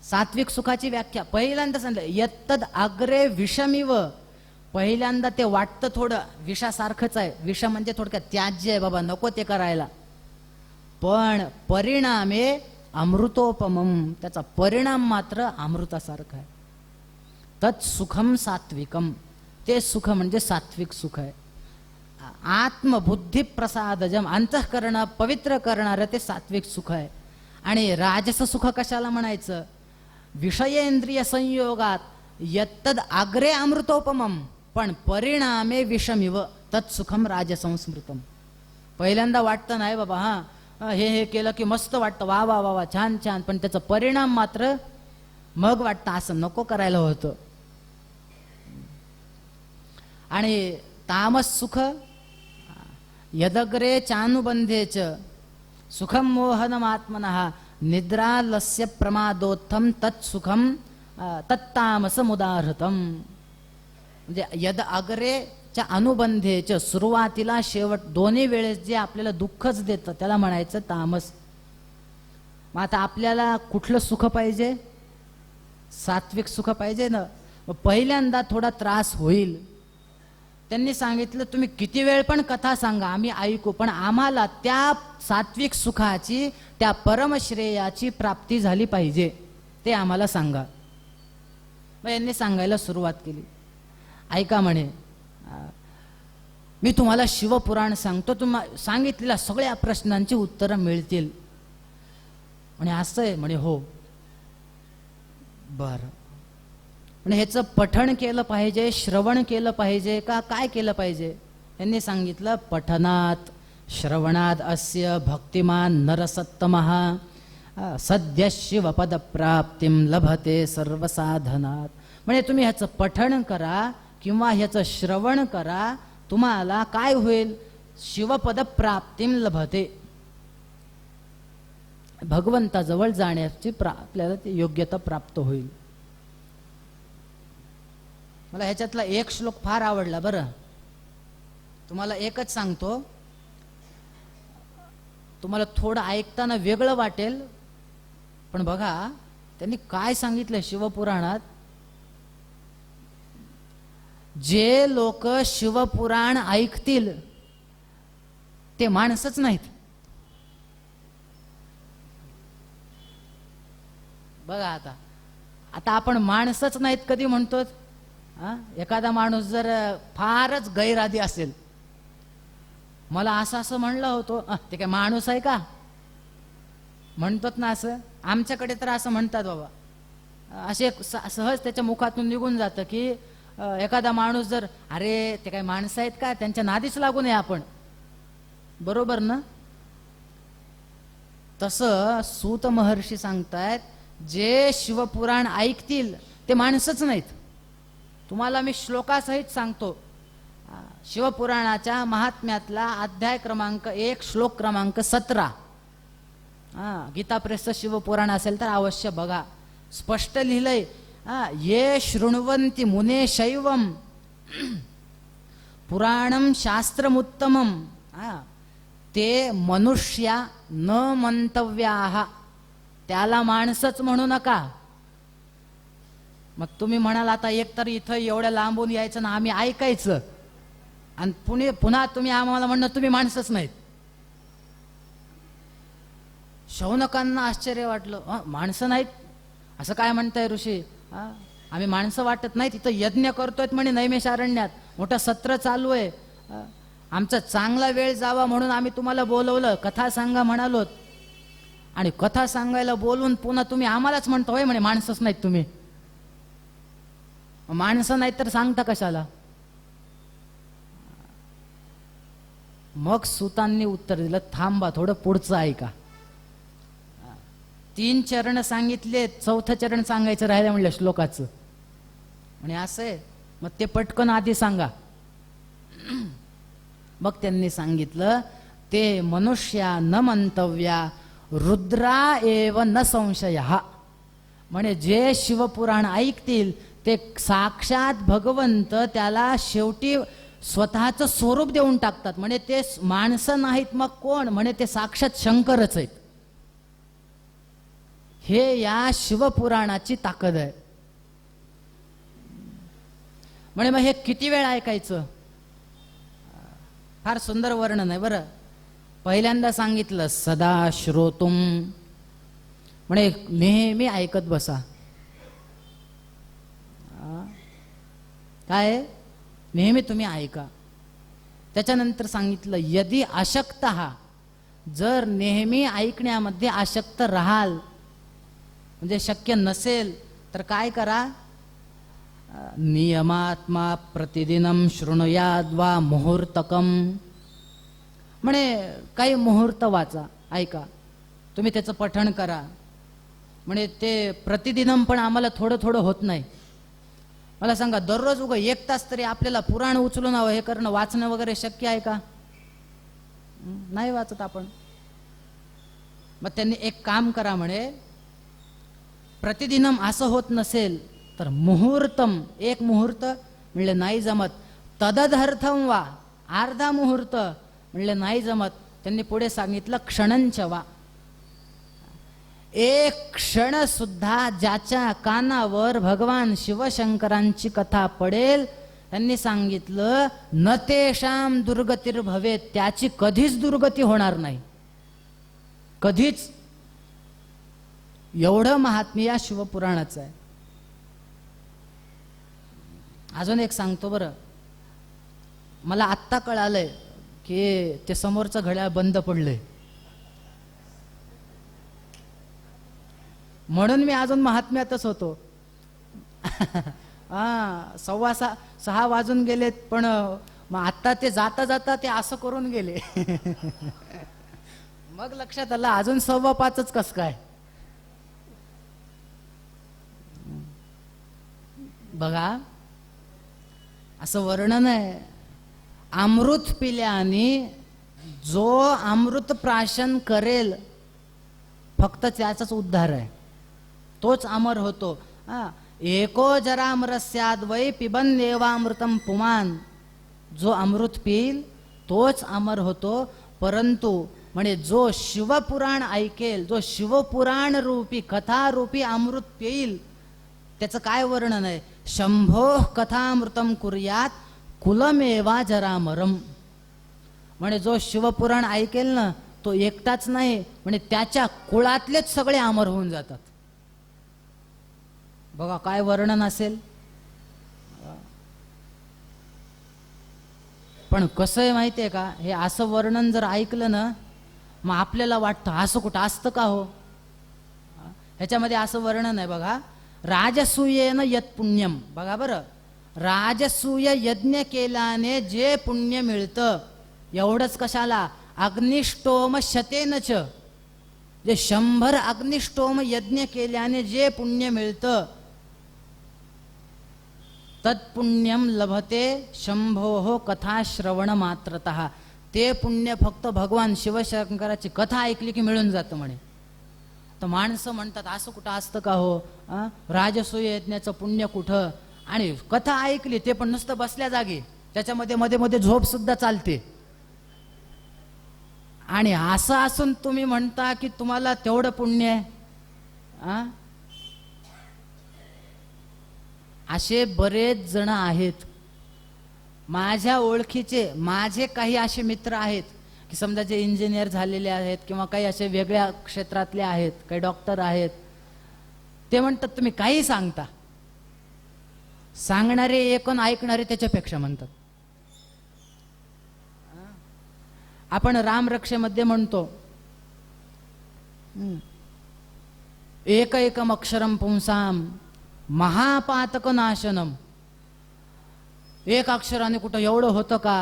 सात्विक सुखाची व्याख्या पहिल्यांदा सांगितलं. यत्तद अग्रे विषमिव, पहिल्यांदा ते वाटतं थोडं विषासारखंच आहे. विष म्हणजे थोडक्यात त्याज्य आहे बाबा, नको ते करायला. पण परिणामे अमृतोपमम, त्याचा परिणाम मात्र अमृतासारखा आहे. तत्सुखम सात्विकम, ते सुख म्हणजे सात्विक सुख आहे. आत्मबुद्धी प्रसादजम, अंतःकरण पवित्र करणारं ते सात्विक सुख आहे. आणि राजस सुख कशाला म्हणायचं? विषयेंद्रिय संयोगात यत्तद अग्रे अमृतोपमम पण परिणामे विषमिव तत्सुखम राजसंस्मृतम. पहिल्यांदा वाटतं नाही बाबा, हे केलं की मस्त वाटतं, वा वा वा वा छान छान, पण त्याचा परिणाम मात्र मग वाटतं असं नको करायला होतं. आणि तामस सुख यदग्रे चानुबंधेच सुखम मोहनमात्मनः निद्रालस्य प्रमादोत्थम तत्सुखम तत्तामसमुदाहृतम. म्हणजे यद अग्रेच्या अनुबंधेच, सुरुवातीला शेवट दोन्ही वेळेस जे आपल्याला दुःखच देतं त्याला म्हणायचं तामस. मग आता आपल्याला कुठलं सुख पाहिजे? सात्विक सुख पाहिजे ना. मग पहिल्यांदा थोडा त्रास होईल. त्यांनी सांगितलं तुम्ही किती वेळ पण कथा सांगा, आम्ही ऐकू, पण आम्हाला त्या सात्विक सुखाची, त्या परमश्रेयाची प्राप्ती झाली पाहिजे, ते आम्हाला सांगा. मग यांनी सांगायला सुरुवात केली. ऐका म्हणे, मी तुम्हाला शिवपुराण सांगतो, तुम्हाला सांगितलेल्या सगळ्या प्रश्नांची उत्तरं मिळतील. म्हणे असं आहे? म्हणे हो. बरं, म्हणजे ह्याचं पठण केलं पाहिजे, श्रवण केलं पाहिजे का काय केलं पाहिजे? यांनी सांगितलं पठनात श्रवणात अस्य भक्तिमान नरसत्तमः सद्य शिवपद प्राप्तिम लभते सर्वसाधनात. म्हणजे तुम्ही ह्याचं पठण करा किंवा ह्याचं श्रवण करा, तुम्हाला काय होईल? शिवपद प्राप्तिम लभते, भगवंताजवळ जाण्याची आपल्याला ती योग्यता प्राप्त होईल. मला ह्याच्यातला एक श्लोक फार आवडला. बरं, तुम्हाला एकच सांगतो, तुम्हाला थोडं ऐकताना वेगळं वाटेल, पण बघा त्यांनी काय सांगितलं शिवपुराणात. जे लोक शिवपुराण ऐकतील ते माणसंच नाहीत. बघा आता आपण माणसंच नाहीत कधी म्हणतो? एखादा माणूस जर फारच गैरआदी असेल, मला असं म्हणलं होतं, ते काय माणूस आहे का? म्हणतात ना असं. आमच्याकडे तर असं म्हणतात बाबा, असे सहज त्याच्या मुखातून निघून जातं की एखादा माणूस जर, अरे ते काय माणसं आहेत का, त्यांच्या नादीच लागू नये आपण. बरोबर ना? तसं सूत महर्षी सांगतायत, जे शिवपुराण ऐकतील ते माणसंच नाहीत. तुम्हाला मी श्लोकासहित सांगतो. शिवपुराणाच्या महात्म्यातला अध्याय क्रमांक 1 श्लोक क्रमांक 17. गीता प्रेसचं शिवपुराण असेल तर अवश्य बघा. स्पष्ट लिहिलंय, ये शृण्वन्ति मुने शैवम पुराणम शास्त्रमुत्तमम ते मनुष्या न मंतव्याः. त्याला माणसंच म्हणू नका. मग तुम्ही म्हणाल आता एकतर इथं एवढ्या लांबून यायचं ना आम्ही ऐकायचं, आणि पुन्हा तुम्ही आम्हाला म्हणणं तुम्ही माणसंच नाहीत. शौनकांना आश्चर्य वाटलं, माणसं नाहीत असं काय म्हणताय ऋषी? आम्ही माणसं वाटत नाहीत, इथं यज्ञ करतोय म्हणे नैमिषारण्यात, मोठं सत्र चालू आहे, आमचा चांगला वेळ जावा म्हणून आम्ही तुम्हाला बोलवलं, कथा सांगा म्हणालोत, आणि कथा सांगायला बोलून पुन्हा तुम्ही आम्हालाच म्हणतोय म्हणे माणसंच नाहीत तुम्ही. माणसं नाहीत तर सांगता कशाला? मग सुतांनी उत्तर दिलं, थांबा थोडं पुढचं ऐका. 3 चरण सांगितले, 4थं चरण सांगायचं राहिलं म्हणलं श्लोकाचं. म्हणे असं आहे, मग ते पटकन आधी सांगा. मग त्यांनी सांगितलं, ते मनुष्या न मंतव्या रुद्रा एव न संशय. म्हणे जे शिवपुराण ऐकतील ते साक्षात भगवंत त्याला शेवटी स्वतःचं स्वरूप देऊन टाकतात. म्हणे ते माणसं नाहीत मग कोण? म्हणे ते साक्षात शंकरच आहेत. हे या शिवपुराणाची ताकद आहे. म्हणे मग हे किती वेळ ऐकायचं? फार सुंदर वर्णन आहे बरं. पहिल्यांदा सांगितलं सदा श्रोतुम, म्हणे नेहमी ऐकत बसा. काय? नेहमी तुम्ही ऐका. त्याच्यानंतर सांगितलं यदि अशक्तः, जर नेहमी ऐकण्यामध्ये आशक्त राहाल, म्हणजे शक्य नसेल तर काय करा? नियमात्मा प्रतिदिनम शृणुयाद्वा मुहूर्तकम. म्हणे काही मुहूर्त वाचा, ऐका, तुम्ही त्याचं पठण करा. म्हणे ते प्रतिदिनम पण आम्हाला थोडं थोडं होत नाही. मला सांगा, दररोज उगा 1 तास तरी आपल्याला पुराण उचलून हे करणं, वाचणं वगैरे शक्य आहे का? नाही वाचत आपण. मग त्यांनी एक काम करा म्हणे, प्रतिदिनम असं होत नसेल तर मुहूर्तम, 1 मुहूर्त म्हणले नाही जमत. तदर्थम वा, अर्धा मुहूर्त म्हणले नाही जमत. त्यांनी पुढे सांगितलं क्षणंच वा, 1 क्षण सुद्धा ज्याच्या कानावर भगवान शिवशंकरांची कथा पडेल, त्यांनी सांगितलं न तेषाम दुर्गतीर भवेत, त्याची कधीच दुर्गती होणार नाही, कधीच. एवढं महात्म्य या शिवपुराणाचं आहे. अजून एक सांगतो बरं. मला आत्ता कळालंय की ते समोरचं घड्याळ बंद पडलंय, म्हणून मी अजून महात्म्यातच होतो. 6:15 वाजून गेलेत, पण मग आत्ता ते जाता जाता ते असं करून गेले. मग लक्षात आलं अजून 5:15च कस काय. बघा, असं वर्णन आहे, अमृत पिल्याने जो अमृत प्राशन करेल फक्त त्याचाच उद्धार आहे, तोच अमर होतो. एको जरामरस्याद वै पिबन देवामृतम पुमान. जो अमृत पिईल तोच अमर होतो. परंतु म्हणे जो शिवपुराण ऐकेल, जो शिवपुराण रूपी कथा रूपी अमृत पिईल, त्याचं काय वर्णन आहे? शंभो कथामृतम कुर्यात कुलमेवा जरामरम. म्हणे जो शिवपुराण ऐकेल ना, तो एकटाच नाही, म्हणे त्याच्या कुळातलेच सगळे अमर होऊन जातात. बघा काय वर्णन असेल. पण कसं आहे माहितीये का, हे असं वर्णन जर ऐकलं ना, मग आपल्याला वाटतं असं कुठं असतं का हो. ह्याच्यामध्ये असं वर्णन आहे बघा, राजसूयेन यत पुण्यम. बघा बरं, राजसूय यज्ञ केल्याने जे पुण्य मिळतं, एवढंच कशाला, अग्निष्टोम शतेनच, जे 100 अग्निष्टोम यज्ञ केल्याने जे पुण्य मिळतं, तत्पुण्यम लभते शंभोः कथा श्रवण मात्रतः. ते पुण्य फक्त भगवान शिवशंकराची कथा ऐकली की मिळून जातं म्हणे. तर माणसं म्हणतात असं कुठं असतं का हो, राजसूय यज्ञाचं पुण्य कुठं, आणि कथा ऐकली ते पण नुसतं बसल्या जागी, त्याच्यामध्ये मध्ये मध्ये झोप सुद्धा चालते. आणि असं असून तुम्ही म्हणता की तुम्हाला तेवढं पुण्य आहे. आ असे बरेच जण आहेत माझ्या ओळखीचे. माझे काही असे मित्र आहेत की समजा जे इंजिनियर झालेले आहेत किंवा काही असे वेगळ्या क्षेत्रातले आहेत, काही डॉक्टर आहेत. ते म्हणतात तुम्ही काही सांगता, सांगणारे एक आणि ऐकणारे त्याच्यापेक्षा म्हणतात. आपण रामरक्षेमध्ये म्हणतो एक एकम अक्षरम पुंसाम महापातक नाशनम. एक अक्षराने कुठं एवढं होतं का?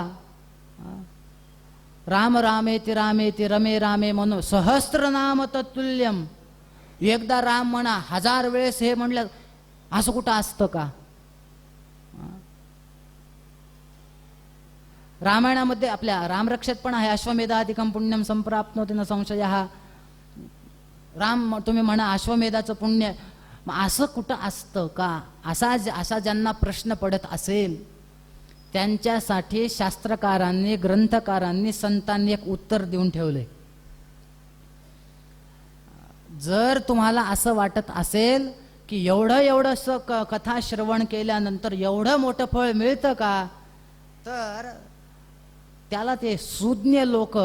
राम रामेति रामेति रमे रामे म्हणून सहस्त्रनाम तत्तुल्यम. एकदा राम म्हणा 1000 वेळेस हे म्हणलं, असं कुठं असतं का? रामायणामध्ये आपल्या रामरक्षेत पण आहे, अश्वमेधाधिकम पुण्यम संप्राप्नोति न संशयः. राम तुम्ही म्हणा अश्वमेधाचं पुण्य, असं कुठं असतं का? असा ज्यांना प्रश्न पडत असेल त्यांच्यासाठी शास्त्रकारांनी, ग्रंथकारांनी, संतांनी एक उत्तर देऊन ठेवले. जर तुम्हाला असं वाटत असेल की एवढं कथा श्रवण केल्यानंतर एवढं मोठं फळ मिळतं का, तर त्याला ते सुज्ञ लोक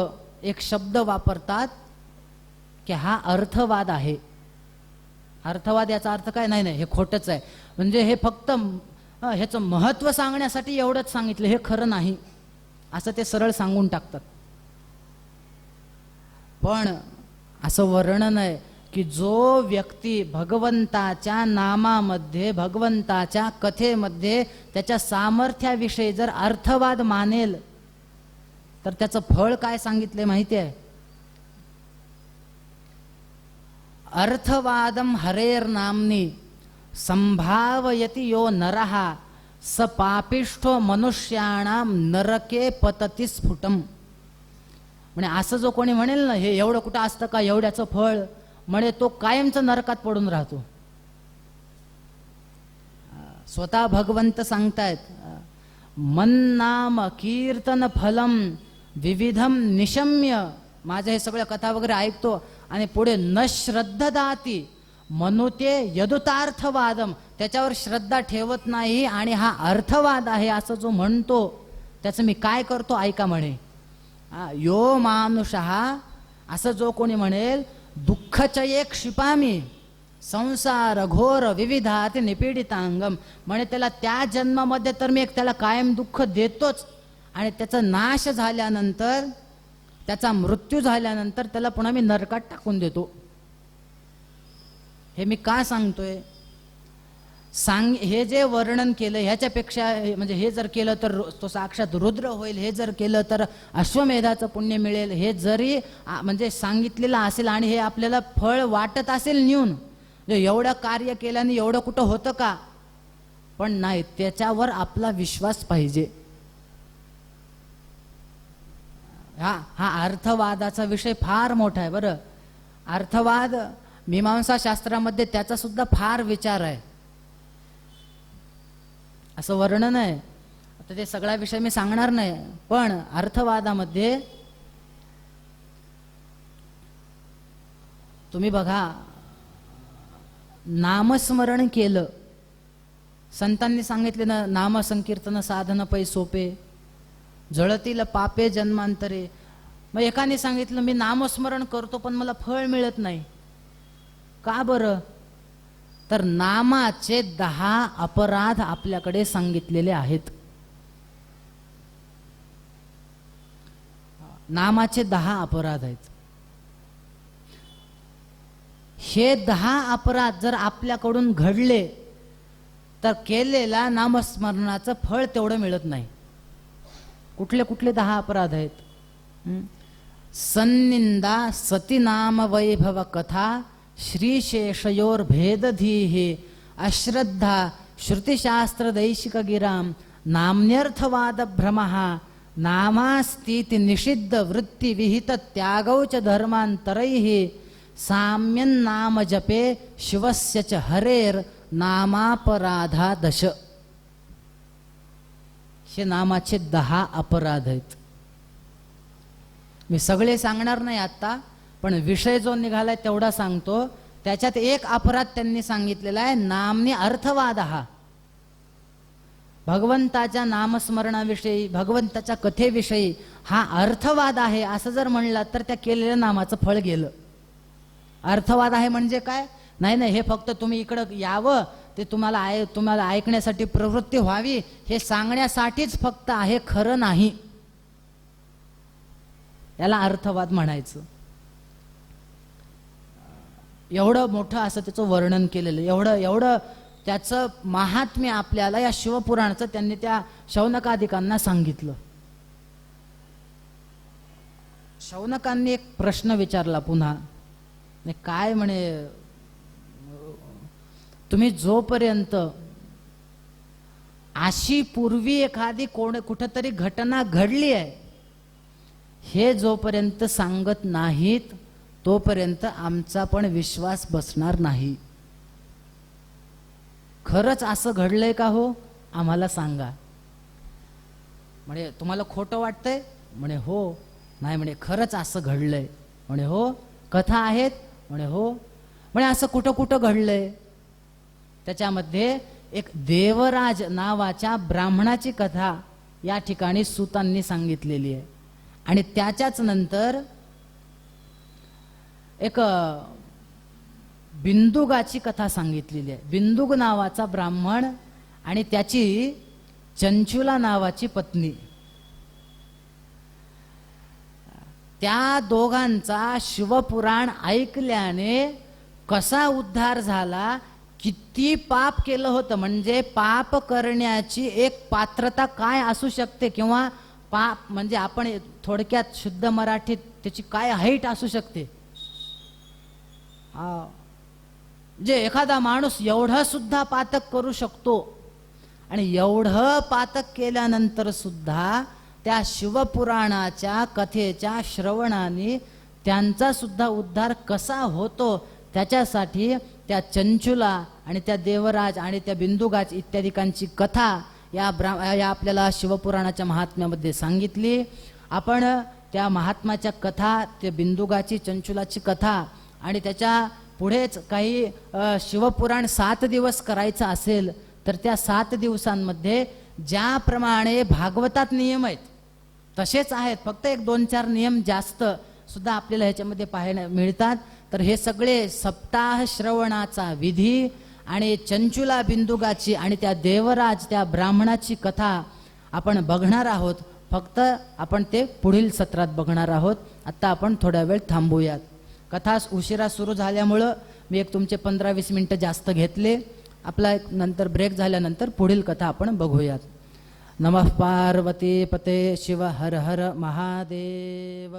एक शब्द वापरतात की हा अर्थवाद आहे. अर्थवाद याचा अर्थ काय? नाही हे खोटच आहे, म्हणजे हे फक्त ह्याचं महत्व सांगण्यासाठी एवढंच सांगितलं, हे खरं नाही असं ते सरळ सांगून टाकतात. पण असं वर्णन आहे की जो व्यक्ती भगवंताच्या नामामध्ये, भगवंताच्या कथेमध्ये त्याच्या सामर्थ्याविषयी जर अर्थवाद मानेल तर त्याचं फळ काय सांगितले माहिती आहे? अर्थवादम हरेर नामनी संभावयति यो नरः स पापिष्ठो मनुष्याणाम नरके पतति स्फुटम. म्हणजे असं जो कोणी म्हणेल ना हे एवढं कुठं असतं का, एवढ्याचं फळ, म्हणे तो कायमचं नरकात पडून राहतो. स्वतः भगवंत सांगतायत मन नाम कीर्तन फलम विविधम निशम्य. माझ्या हे सगळ्या कथा वगैरे ऐकतो आणि पुढे न श्रद्धादाती मनुते यदुतार्थवादम, त्याच्यावर श्रद्धा ठेवत नाही आणि हा अर्थवाद आहे असं जो म्हणतो त्याचं मी काय करतो ऐका म्हणे. यो मानुषः, असं जो कोणी म्हणेल दुःखचये क्षिपामी संसार घोर विविधात निपीडितांगम, म्हणे त्याला त्या जन्मामध्ये तर मी त्याला कायम दुःख देतोच आणि त्याचा नाश झाल्यानंतर, त्याचा मृत्यू झाल्यानंतर त्याला पुन्हा मी नरकात टाकून देतो. हे मी का सांगतोय? हे जे वर्णन केलं ह्याच्यापेक्षा म्हणजे हे जर केलं तर तो साक्षात रुद्र होईल, हे जर केलं तर अश्वमेधाचं पुण्य मिळेल, हे जरी म्हणजे सांगितलेलं असेल आणि हे आपल्याला फळ वाटत असेल न्यून, एवढं कार्य केल्याने एवढं कुठं होतं का, पण नाही, त्याच्यावर आपला विश्वास पाहिजे. हा अर्थवादाचा विषय फार मोठा आहे बरं. अर्थवाद मीमांसा शास्त्रामध्ये त्याचा सुद्धा फार विचार आहे, असं वर्णन आहे. आता ते सगळा विषय मी सांगणार नाही, पण अर्थवादामध्ये तुम्ही बघा, नामस्मरण केलं, संतांनी सांगितले ना, नामसंकीर्तन साधन पै सोपे जळतील पापे जन्मांतरे. मग एकाने सांगितलं मी नामस्मरण करतो पण मला फळ मिळत नाही, का बरं? तर नामाचे 10 अपराध आपल्याकडे सांगितलेले आहेत. नामाचे 10 अपराध आहेत. हे 10 अपराध जर आपल्याकडून घडले तर केलेल्या नामस्मरणाचं फळ तेवढं मिळत नाही. कुठले कुठले 10 अपराध आहेत? सन्निंदा सती नाम वैभव कथा श्रीशेषयोर भेदधीः अश्रद्धा श्रुतिशास्त्र दैशिक गिराम नाम्यर्थवाद भ्रमः नामास्तीति निषिद्ध वृत्ति विहित त्यागौ च धर्मांतरैः साम्यन नाम जपे शिवस्य च हरेर नामापराधा दश. हे नामाचे 10 अपराध आहेत. मी सगळे सांगणार नाही आता, पण विषय जो निघालाय तेवढा सांगतो त्याच्यात एक अपराध त्यांनी सांगितलेला आहे, नामनी अर्थवाद हा. भगवंताच्या नामस्मरणाविषयी, भगवंताच्या कथेविषयी हा अर्थवाद आहे असं जर म्हणलं तर त्या केलेल्या नामाचं फळ गेलं. अर्थवाद आहे म्हणजे काय? नाही नाही, हे फक्त तुम्ही इकडं यावं, ते तुम्हाला ऐकण्यासाठी प्रवृत्ती व्हावी, हे सांगण्यासाठीच फक्त आहे, खरं नाही. याला अर्थवाद म्हणायचं. एवढं मोठं असं त्याचं वर्णन केलेलं, एवढं त्याचं महात्म्य आपल्याला या शिवपुराणाचं त्यांनी त्या शौनकादिकांना सांगितलं. शौनकांनी एक प्रश्न विचारला पुन्हा, काय म्हणे, तुम्ही जोपर्यंत अशी पूर्वी एखादी कुठंतरी घटना घडली आहे हे जोपर्यंत सांगत नाहीत तोपर्यंत आमचा पण विश्वास बसणार नाही. खरंच असं घडलंय का हो, आम्हाला सांगा. म्हणे तुम्हाला खोटं वाटतंय? म्हणे हो. नाही म्हणे खरंच असं घडलंय. म्हणे हो. कथा आहेत? म्हणे हो. म्हणे असं कुठं कुठं घडलंय? त्याच्यामध्ये एक देवराज नावाच्या ब्राह्मणाची कथा या ठिकाणी सूतांनी सांगितलेली आहे. आणि त्याच्याच नंतर एक बिंदुगाची कथा सांगितलेली आहे. बिंदुग नावाचा ब्राह्मण आणि त्याची चंचुला नावाची पत्नी, त्या दोघांचा शिवपुराण ऐकल्याने कसा उद्धार झाला, किती पाप केलं होतं, म्हणजे पाप करण्याची एक पात्रता काय असू शकते, किंवा पाप म्हणजे आपण थोडक्यात शुद्ध मराठीत त्याची काय हाईट असू शकते. जे एखादा माणूस एवढं सुद्धा पातक करू शकतो, आणि एवढं पातक केल्यानंतर सुद्धा त्या शिवपुराणाच्या कथेच्या श्रवणाने त्यांचा सुद्धा उद्धार कसा होतो, त्याच्यासाठी त्या चंचुला आणि त्या देवराज आणि त्या बिंदुगाज इत्यादिकांची कथा या आपल्याला शिवपुराणाच्या महात्म्यामध्ये सांगितली. आपण त्या महात्म्याच्या कथा, त्या बिंदुगाची चंचुलाची कथा आणि त्याच्या पुढेच काही शिवपुराण 7 दिवस करायचं असेल तर त्या 7 दिवसांमध्ये ज्याप्रमाणे भागवतात नियम आहेत तसेच आहेत, फक्त एक 2-4 नियम जास्त सुद्धा आपल्याला ह्याच्यामध्ये पाहायला मिळतात. तर हे सगळे सप्ताह श्रवणाचा विधी आणि चंचुला बिंदुगाची आणि त्या देवराज त्या ब्राह्मणाची कथा आपण बघणार आहोत. फक्त आपण ते पुढील सत्रात बघणार आहोत. आता आपण थोडा वेळ थांबूयात. कथा उशिरा सुरू झाल्यामुळं मी एक तुमचे 15-20 मिनिटं जास्त घेतले. आपला एक नंतर ब्रेक झाल्यानंतर पुढील कथा आपण बघूयात. नमः पार्वती पते शिव हर हर महादेव.